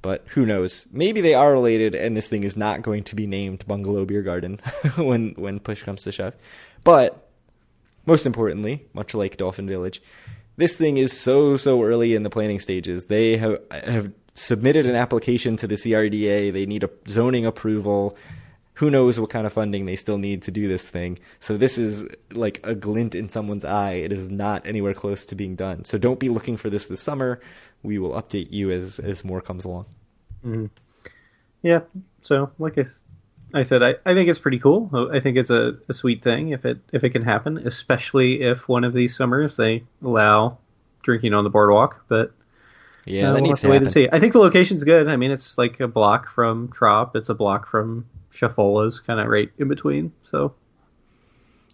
[SPEAKER 1] but who knows? Maybe they are related, and this thing is not going to be named Bungalow Beer Garden when push comes to shove. But most importantly, much like Dolphin Village, this thing is so early in the planning stages. They have submitted an application to the CRDA. They need a zoning approval. Who knows what kind of funding they still need to do this thing. So this is like a glint in someone's eye. It is not anywhere close to being done. So don't be looking for this summer. We will update you as more comes along.
[SPEAKER 2] Mm-hmm. Yeah. So like I said, I think it's pretty cool. I think it's a sweet thing if it can happen, especially if one of these summers they allow drinking on the boardwalk. But
[SPEAKER 1] yeah, that
[SPEAKER 2] we'll
[SPEAKER 1] needs
[SPEAKER 2] have to
[SPEAKER 1] to
[SPEAKER 2] wait
[SPEAKER 1] happen.
[SPEAKER 2] and see. I think the location's good. I mean, it's like a block from Trop. It's a block from Shafola's, kind of right in between. So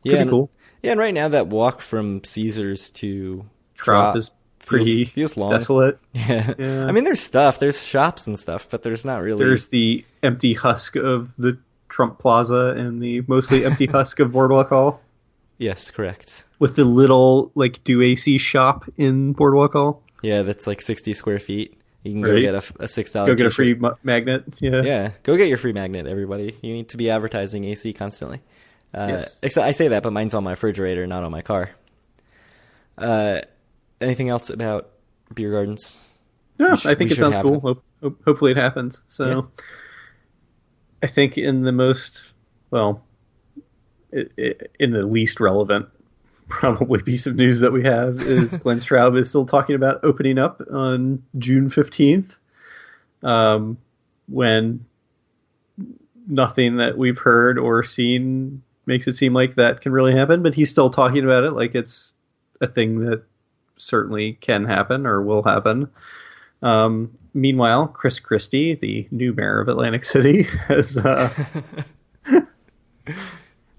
[SPEAKER 2] pretty cool.
[SPEAKER 1] Yeah, and right now that walk from Caesars to
[SPEAKER 2] Trop is pretty
[SPEAKER 1] feels long.
[SPEAKER 2] desolate.
[SPEAKER 1] Yeah.
[SPEAKER 2] Yeah.
[SPEAKER 1] I mean, there's stuff. There's shops and stuff, but there's not really.
[SPEAKER 2] There's the empty husk of the Trump Plaza and the mostly empty husk of Boardwalk Hall.
[SPEAKER 1] Yes, correct.
[SPEAKER 2] With the little like do AC shop in Boardwalk Hall.
[SPEAKER 1] Yeah, that's like 60 square feet. You can
[SPEAKER 2] Right.
[SPEAKER 1] go get a $6
[SPEAKER 2] Go get a
[SPEAKER 1] t-shirt.
[SPEAKER 2] free magnet. Yeah.
[SPEAKER 1] Yeah, go get your free magnet, everybody. You need to be advertising AC constantly.
[SPEAKER 2] Yes.
[SPEAKER 1] Except I say that, but mine's on my refrigerator, not on my car. Anything else about beer gardens?
[SPEAKER 2] No,
[SPEAKER 1] We
[SPEAKER 2] I think
[SPEAKER 1] we
[SPEAKER 2] it sounds
[SPEAKER 1] have
[SPEAKER 2] cool.
[SPEAKER 1] them.
[SPEAKER 2] Hopefully it happens. So
[SPEAKER 1] Yeah.
[SPEAKER 2] I think in the most, well, in the least relevant probably piece of news that we have is Glenn Straub is still talking about opening up on June 15th, when nothing that we've heard or seen makes it seem like that can really happen, but he's still talking about it like it's a thing that certainly can happen or will happen. Meanwhile, Chris Christie, the new mayor of Atlantic City, has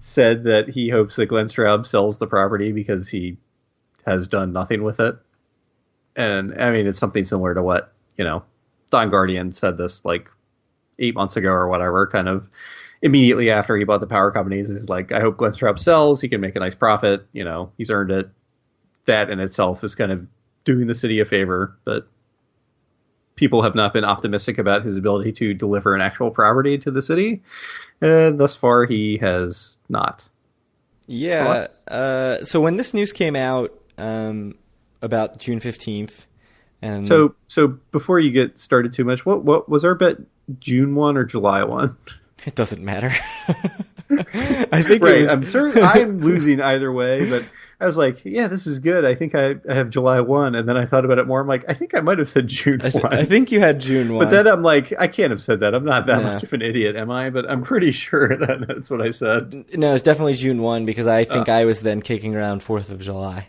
[SPEAKER 2] said that he hopes that Glenn Straub sells the property because he has done nothing with it. And I mean, it's something similar to what, Don Guardian said this like 8 months ago or whatever, kind of immediately after he bought the power companies. Is like, I hope Glenn Straub sells. He can make a nice profit. He's earned it. That in itself is kind of doing the city a favor, but people have not been optimistic about his ability to deliver an actual property to the city. And thus far, he has not.
[SPEAKER 1] Yeah. So when this news came out about June 15th, and
[SPEAKER 2] So before you get started too much, what was our bet? June 1 or July 1?
[SPEAKER 1] it doesn't matter. I think
[SPEAKER 2] Right.
[SPEAKER 1] it was,
[SPEAKER 2] I'm sure I'm losing either way, but I was like, yeah, this is good. I think I have July 1. And then I thought about it more. I'm like, I think I might have said June 1.
[SPEAKER 1] I think you had June 1.
[SPEAKER 2] But then I'm like, I can't have said that. I'm not that
[SPEAKER 1] No.
[SPEAKER 2] much of an idiot, am I? But I'm pretty sure that that's what I said.
[SPEAKER 1] No, it's definitely June 1 because I think I was then kicking around 4th of July,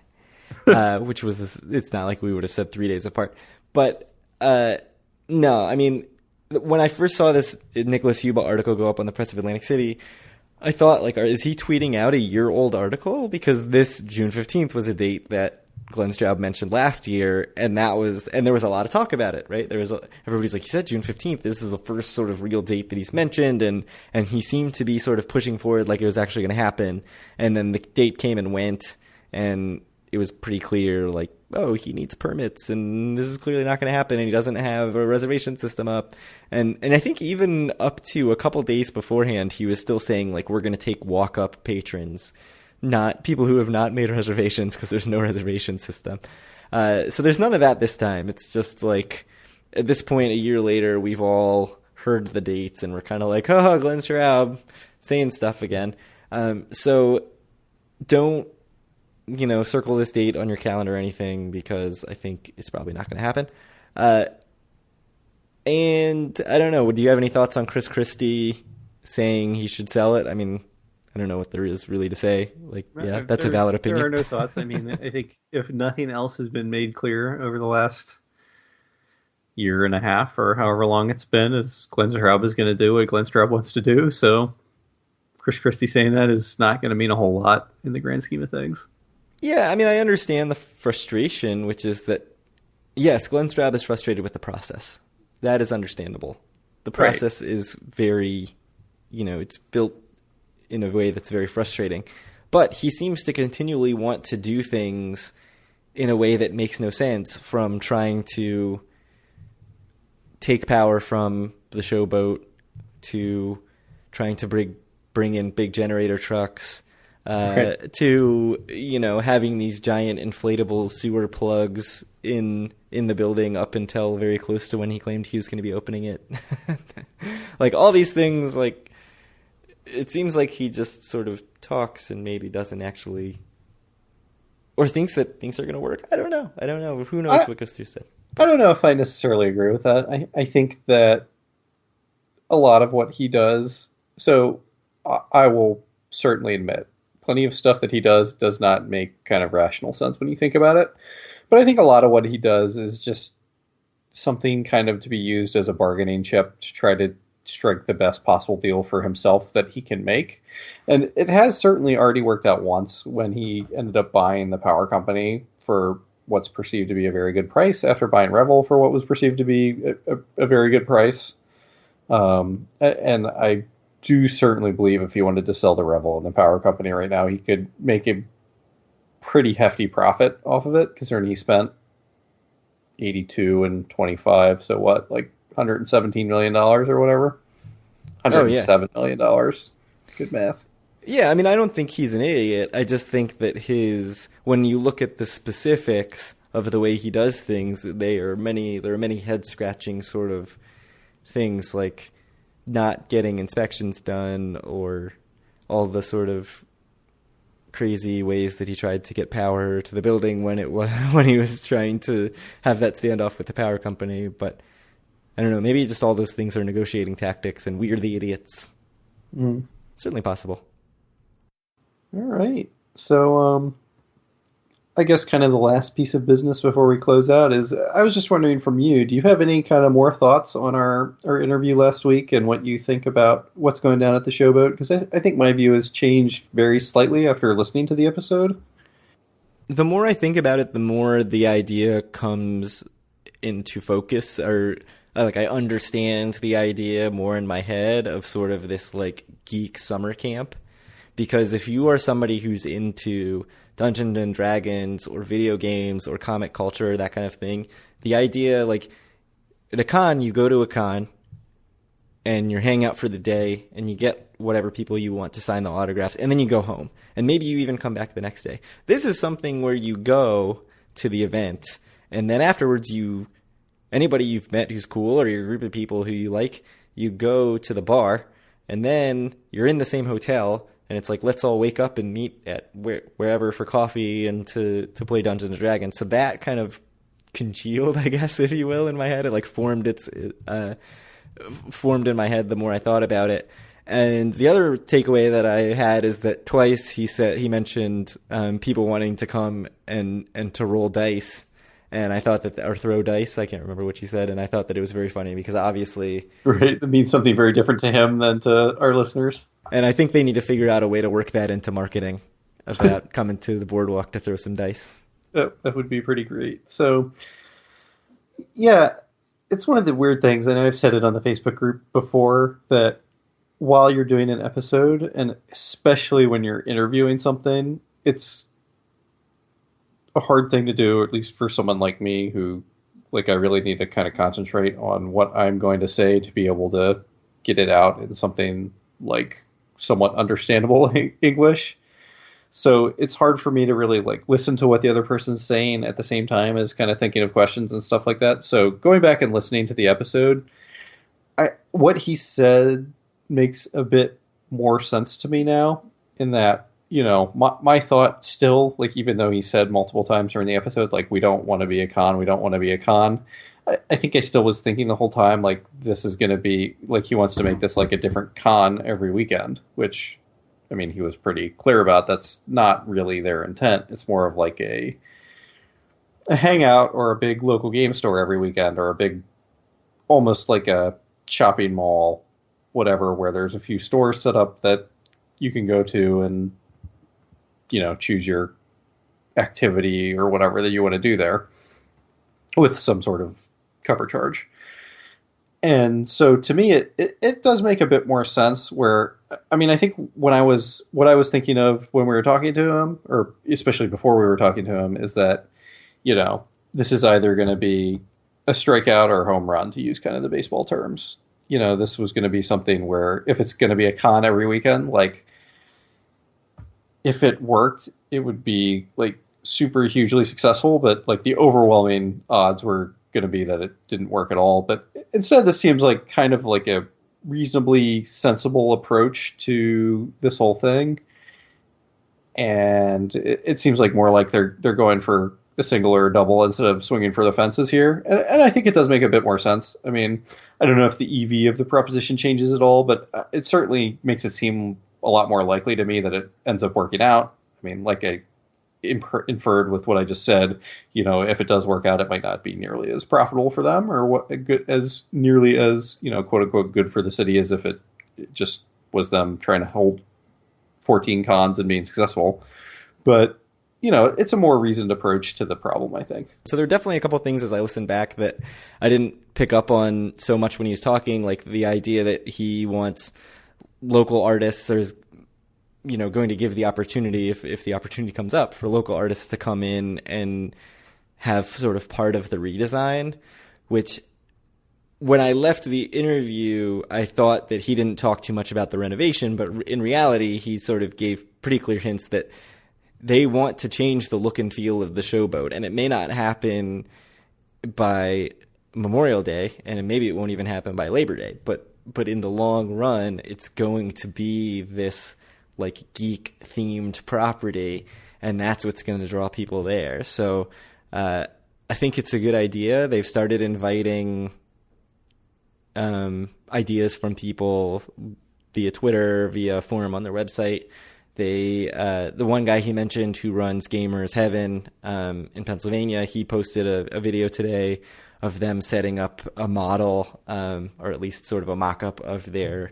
[SPEAKER 1] which was, it's not like we would have said 3 days apart. But no, I mean, when I first saw this Nicholas Huba article go up on the Press of Atlantic City, I thought, like, is he tweeting out a year-old article? Because this June 15th was a date that Glenn Straub mentioned last year, and there was a lot of talk about it, right? Everybody's like, he said June 15th. This is the first sort of real date that he's mentioned, and he seemed to be sort of pushing forward like it was actually going to happen. And then the date came and went, and it was pretty clear, like, oh, he needs permits, and this is clearly not going to happen, and he doesn't have a reservation system up. And I think even up to a couple days beforehand, he was still saying, like, we're going to take walk-up patrons, not people who have not made reservations, because there's no reservation system. So there's none of that this time. It's just like, at this point, a year later, we've all heard the dates, and we're kind of like, oh, Glenn Straub saying stuff again. So don't, circle this date on your calendar or anything, because I think it's probably not going to happen. And I don't know, do you have any thoughts on Chris Christie saying he should sell it? I mean, I don't know what there is really to say. Like, yeah, that's a valid opinion.
[SPEAKER 2] There are no thoughts. I mean, I think if nothing else has been made clear over the last year and a half or however long it's been, is Glenn Straub is going to do what Glenn Straub wants to do. So Chris Christie saying that is not going to mean a whole lot in the grand scheme of things.
[SPEAKER 1] Yeah, I mean, I understand the frustration, which is that, yes, Glenn Straub is frustrated with the process. That is understandable. The process is very, it's built in a way that's very frustrating. But he seems to continually want to do things in a way that makes no sense, from trying to take power from the showboat to trying to bring in big generator trucks, to, having these giant inflatable sewer plugs in the building up until very close to when he claimed he was going to be opening it. Like, all these things, like, it seems like he just sort of talks and maybe doesn't actually, or thinks that things are going to work. I don't know. Who knows what goes through his head?
[SPEAKER 2] I don't know if I necessarily agree with that. I think that a lot of what he does, so I will certainly admit, plenty of stuff that he does not make kind of rational sense when you think about it. But I think a lot of what he does is just something kind of to be used as a bargaining chip to try to strike the best possible deal for himself that he can make. And it has certainly already worked out once, when he ended up buying the power company for what's perceived to be a very good price, after buying Revel for what was perceived to be a very good price. And I do certainly believe if he wanted to sell the Revel and the power company right now, he could make a pretty hefty profit off of it, considering he spent 82 and 25. So what, like $117 million or whatever? $107 million. Good math.
[SPEAKER 1] Yeah, I mean, I don't think he's an idiot. I just think that when you look at the specifics of the way he does things, there are many head-scratching sort of things, like not getting inspections done, or all the sort of crazy ways that he tried to get power to the building when he was trying to have that standoff with the power company. But I don't know, maybe just all those things are negotiating tactics and we're the idiots. Certainly possible.
[SPEAKER 2] All right. So I guess kind of the last piece of business before we close out is, I was just wondering from you, do you have any kind of more thoughts on our interview last week and what you think about what's going down at the Showboat? Because I think my view has changed very slightly after listening to the episode.
[SPEAKER 1] The more I think about it, the more the idea comes into focus, or like I understand the idea more in my head of sort of this like geek summer camp. Because if you are somebody who's into Dungeons and Dragons or video games or comic culture, that kind of thing, the idea, like, at a con, you go to a con and you're hanging out for the day and you get whatever people you want to sign the autographs, and then you go home. And maybe you even come back the next day. This is something where you go to the event, and then afterwards anybody you've met who's cool, or your group of people who you like, you go to the bar, and then you're in the same hotel. And it's like, let's all wake up and meet at wherever for coffee and to play Dungeons and Dragons. So that kind of congealed, I guess, if you will, in my head. It like formed in my head the more I thought about it. And the other takeaway that I had is that twice he mentioned people wanting to come and to roll dice. And I thought that, or throw dice, I can't remember what he said, and I thought that it was very funny because obviously...
[SPEAKER 2] Right, that means something very different to him than to our listeners.
[SPEAKER 1] And I think they need to figure out a way to work that into marketing, about coming to the boardwalk to throw some dice.
[SPEAKER 2] That would be pretty great. So, yeah, it's one of the weird things. I know I've said it on the Facebook group before that while you're doing an episode, and especially when you're interviewing something, it's a hard thing to do, at least for someone like me who, like, I really need to kind of concentrate on what I'm going to say to be able to get it out in something like somewhat understandable English. So it's hard for me to really like listen to what the other person's saying at the same time as kind of thinking of questions and stuff like that. So going back and listening to the episode, what he said makes a bit more sense to me now in that, my thought still, like, even though he said multiple times during the episode, like, we don't want to be a con, we don't want to be a con. I think I still was thinking the whole time, like, this is going to be, like, he wants to make this like a different con every weekend, which, I mean, he was pretty clear about that's not really their intent. It's more of like a hangout or a big local game store every weekend, or a big, almost like a shopping mall, whatever, where there's a few stores set up that you can go to and, choose your activity or whatever that you want to do there with some sort of cover charge. And so to me, it does make a bit more sense where, I mean, I think what I was thinking of when we were talking to him, or especially before we were talking to him, is that, this is either going to be a strikeout or a home run, to use kind of the baseball terms. This was going to be something where if it's going to be a con every weekend, like, if it worked, it would be like super hugely successful, but like the overwhelming odds were going to be that it didn't work at all. But instead, this seems like kind of like a reasonably sensible approach to this whole thing. And it seems like more like they're going for a single or a double instead of swinging for the fences here. And I think it does make a bit more sense. I mean, I don't know if the EV of the proposition changes at all, but it certainly makes it seem a lot more likely to me that it ends up working out. I mean, like I inferred with what I just said, if it does work out, it might not be nearly as profitable for them, or as nearly as, quote unquote, good for the city as if it just was them trying to hold 14 cons and being successful. But, it's a more reasoned approach to the problem, I think.
[SPEAKER 1] So there are definitely a couple of things as I listened back that I didn't pick up on so much when he was talking, like the idea that he wants local artists, there's, going to give the opportunity, if the opportunity comes up, for local artists to come in and have sort of part of the redesign, which when I left the interview, I thought that he didn't talk too much about the renovation, but in reality, he sort of gave pretty clear hints that they want to change the look and feel of the showboat, and it may not happen by Memorial Day, and maybe it won't even happen by Labor Day, but in the long run, it's going to be this like geek themed property, and that's what's going to draw people there. So I think it's a good idea. They've started inviting ideas from people via Twitter, via forum on their website. The one guy he mentioned who runs Gamers Heaven in Pennsylvania, he posted a video today of them setting up a model, or at least sort of a mock-up of their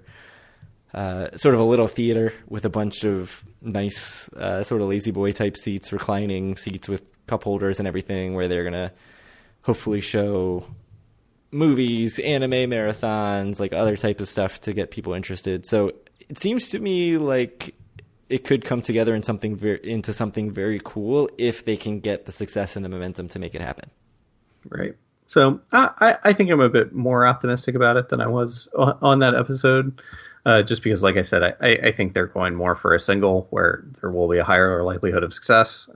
[SPEAKER 1] sort of a little theater with a bunch of nice sort of lazy boy type seats, reclining seats with cup holders and everything, where they're going to hopefully show movies, anime marathons, like other types of stuff to get people interested. So it seems to me like it could come together in into something very cool if they can get the success and the momentum to make it happen.
[SPEAKER 2] Right. So I think I'm a bit more optimistic about it than I was on that episode, just because, like I said, I think they're going more for a single where there will be a higher likelihood of success.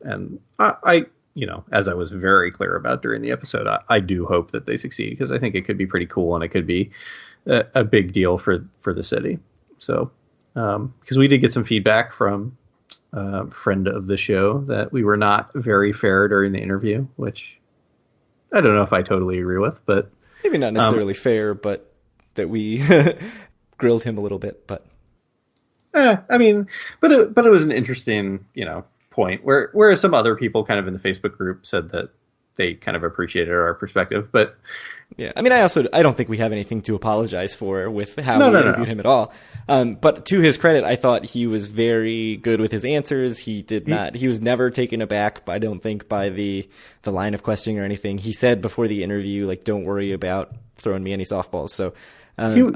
[SPEAKER 2] And I as I was very clear about during the episode, I do hope that they succeed, because I think it could be pretty cool and it could be a big deal for the city. So because we did get some feedback from a friend of the show that we were not very fair during the interview, which I don't know if I totally agree with, but
[SPEAKER 1] maybe not necessarily fair, but that we grilled him a little bit. But
[SPEAKER 2] I mean, but it was an interesting, point. Whereas some other people, kind of in the Facebook group, said that they kind of appreciated our perspective. But
[SPEAKER 1] yeah, I mean, I don't think we have anything to apologize for with how we interviewed him at all. But to his credit, I thought he was very good with his answers. He was never taken aback, I don't think, by the line of questioning or anything. He said before the interview, like, don't worry about throwing me any softballs. So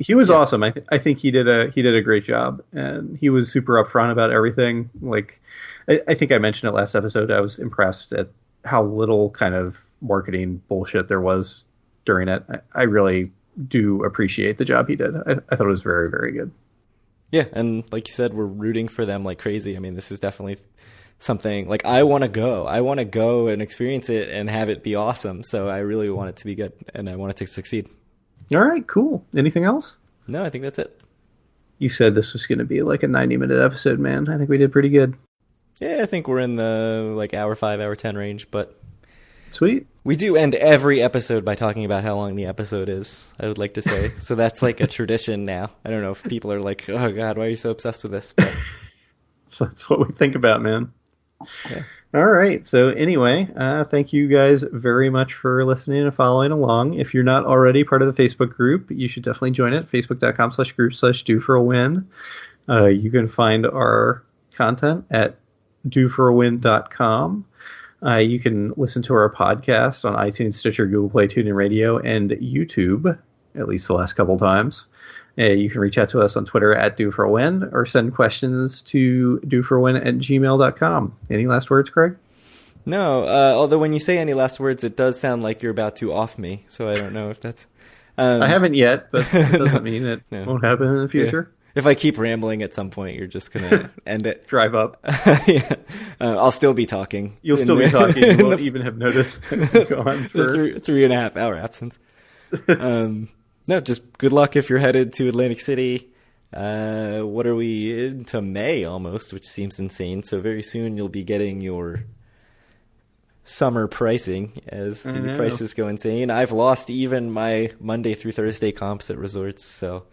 [SPEAKER 2] he was awesome. I think he did a great job, and he was super upfront about everything. Like, I think I mentioned it last episode. I was impressed at how little kind of marketing bullshit there was during it. I really do appreciate the job he did. I thought it was very, very good.
[SPEAKER 1] Yeah, and like you said, we're rooting for them like crazy. I mean, this is definitely something, like, I want to go and experience it and have it be awesome. So I really want it to be good, and I want it to succeed.
[SPEAKER 2] All right, cool. Anything else?
[SPEAKER 1] No, I think that's it.
[SPEAKER 2] You said this was going to be like a 90-minute episode, man. I think we did pretty good.
[SPEAKER 1] Yeah, I think we're in the like hour 5, hour 10 range, but
[SPEAKER 2] sweet.
[SPEAKER 1] We do end every episode by talking about how long the episode is, I would like to say. So that's like a tradition now. I don't know if people are like, oh God, why are you so obsessed with this? But
[SPEAKER 2] so that's what we think about, man.
[SPEAKER 1] Yeah.
[SPEAKER 2] All right. So anyway, thank you guys very much for listening and following along. If you're not already part of the Facebook group, you should definitely join it. Facebook.com/group/doforawin. You can find our content at doforawin.com. You can listen to our podcast on iTunes, Stitcher, Google Play, TuneIn Radio, and YouTube, at least the last couple times. You can reach out to us on Twitter at doforawin, or send questions to doforawin@gmail.com. Any last words, Craig?
[SPEAKER 1] No, although when you say any last words, it does sound like you're about to off me, so I don't know if that's...
[SPEAKER 2] I haven't yet, but it doesn't mean it won't happen in the future.
[SPEAKER 1] Yeah. If I keep rambling at some point, you're just going to end it.
[SPEAKER 2] Drive up.
[SPEAKER 1] Yeah. I'll still be talking.
[SPEAKER 2] You'll still be talking. You won't even have noticed. Gone for
[SPEAKER 1] the 3.5 hour absence. No, just good luck if you're headed to Atlantic City. What are we into May almost, which seems insane. So very soon you'll be getting your summer pricing as the prices go insane. I've lost even my Monday through Thursday comps at resorts, so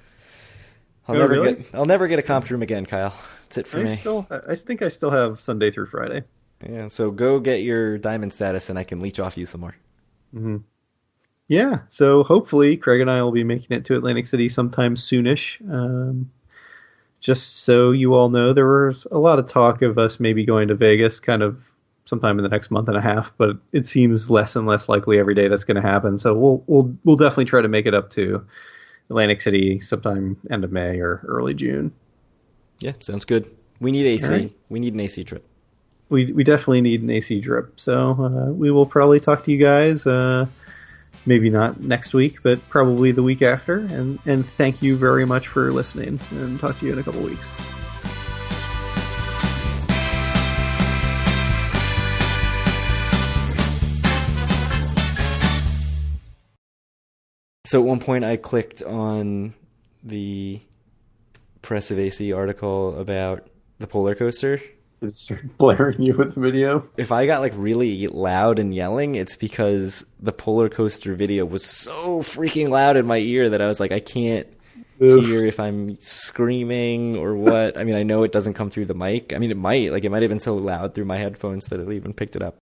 [SPEAKER 1] I'll never get a comp room again, Kyle. That's it for me.
[SPEAKER 2] I think I still have Sunday through Friday.
[SPEAKER 1] Yeah, so go get your diamond status and I can leech off you some more.
[SPEAKER 2] Mm-hmm. Yeah, so hopefully Craig and I will be making it to Atlantic City sometime soonish. Just so you all know, there was a lot of talk of us maybe going to Vegas kind of sometime in the next month and a half, but it seems less and less likely every day that's going to happen. So we'll definitely try to make it up to Atlantic City sometime end of May or early June.
[SPEAKER 1] Yeah, sounds good. We need AC.
[SPEAKER 2] Right.
[SPEAKER 1] We need an AC trip.
[SPEAKER 2] We definitely need an AC drip. So we will probably talk to you guys, maybe not next week, but probably the week after. And thank you very much for listening, and talk to you in a couple weeks.
[SPEAKER 1] So at one point I clicked on the Press of AC article about the polar coaster.
[SPEAKER 2] Did it start blaring you with the video?
[SPEAKER 1] If I got like really loud and yelling, it's because the polar coaster video was so freaking loud in my ear that I was like, I can't hear if I'm screaming or what. I mean, I know it doesn't come through the mic. I mean, it might have been so loud through my headphones that it even picked it up.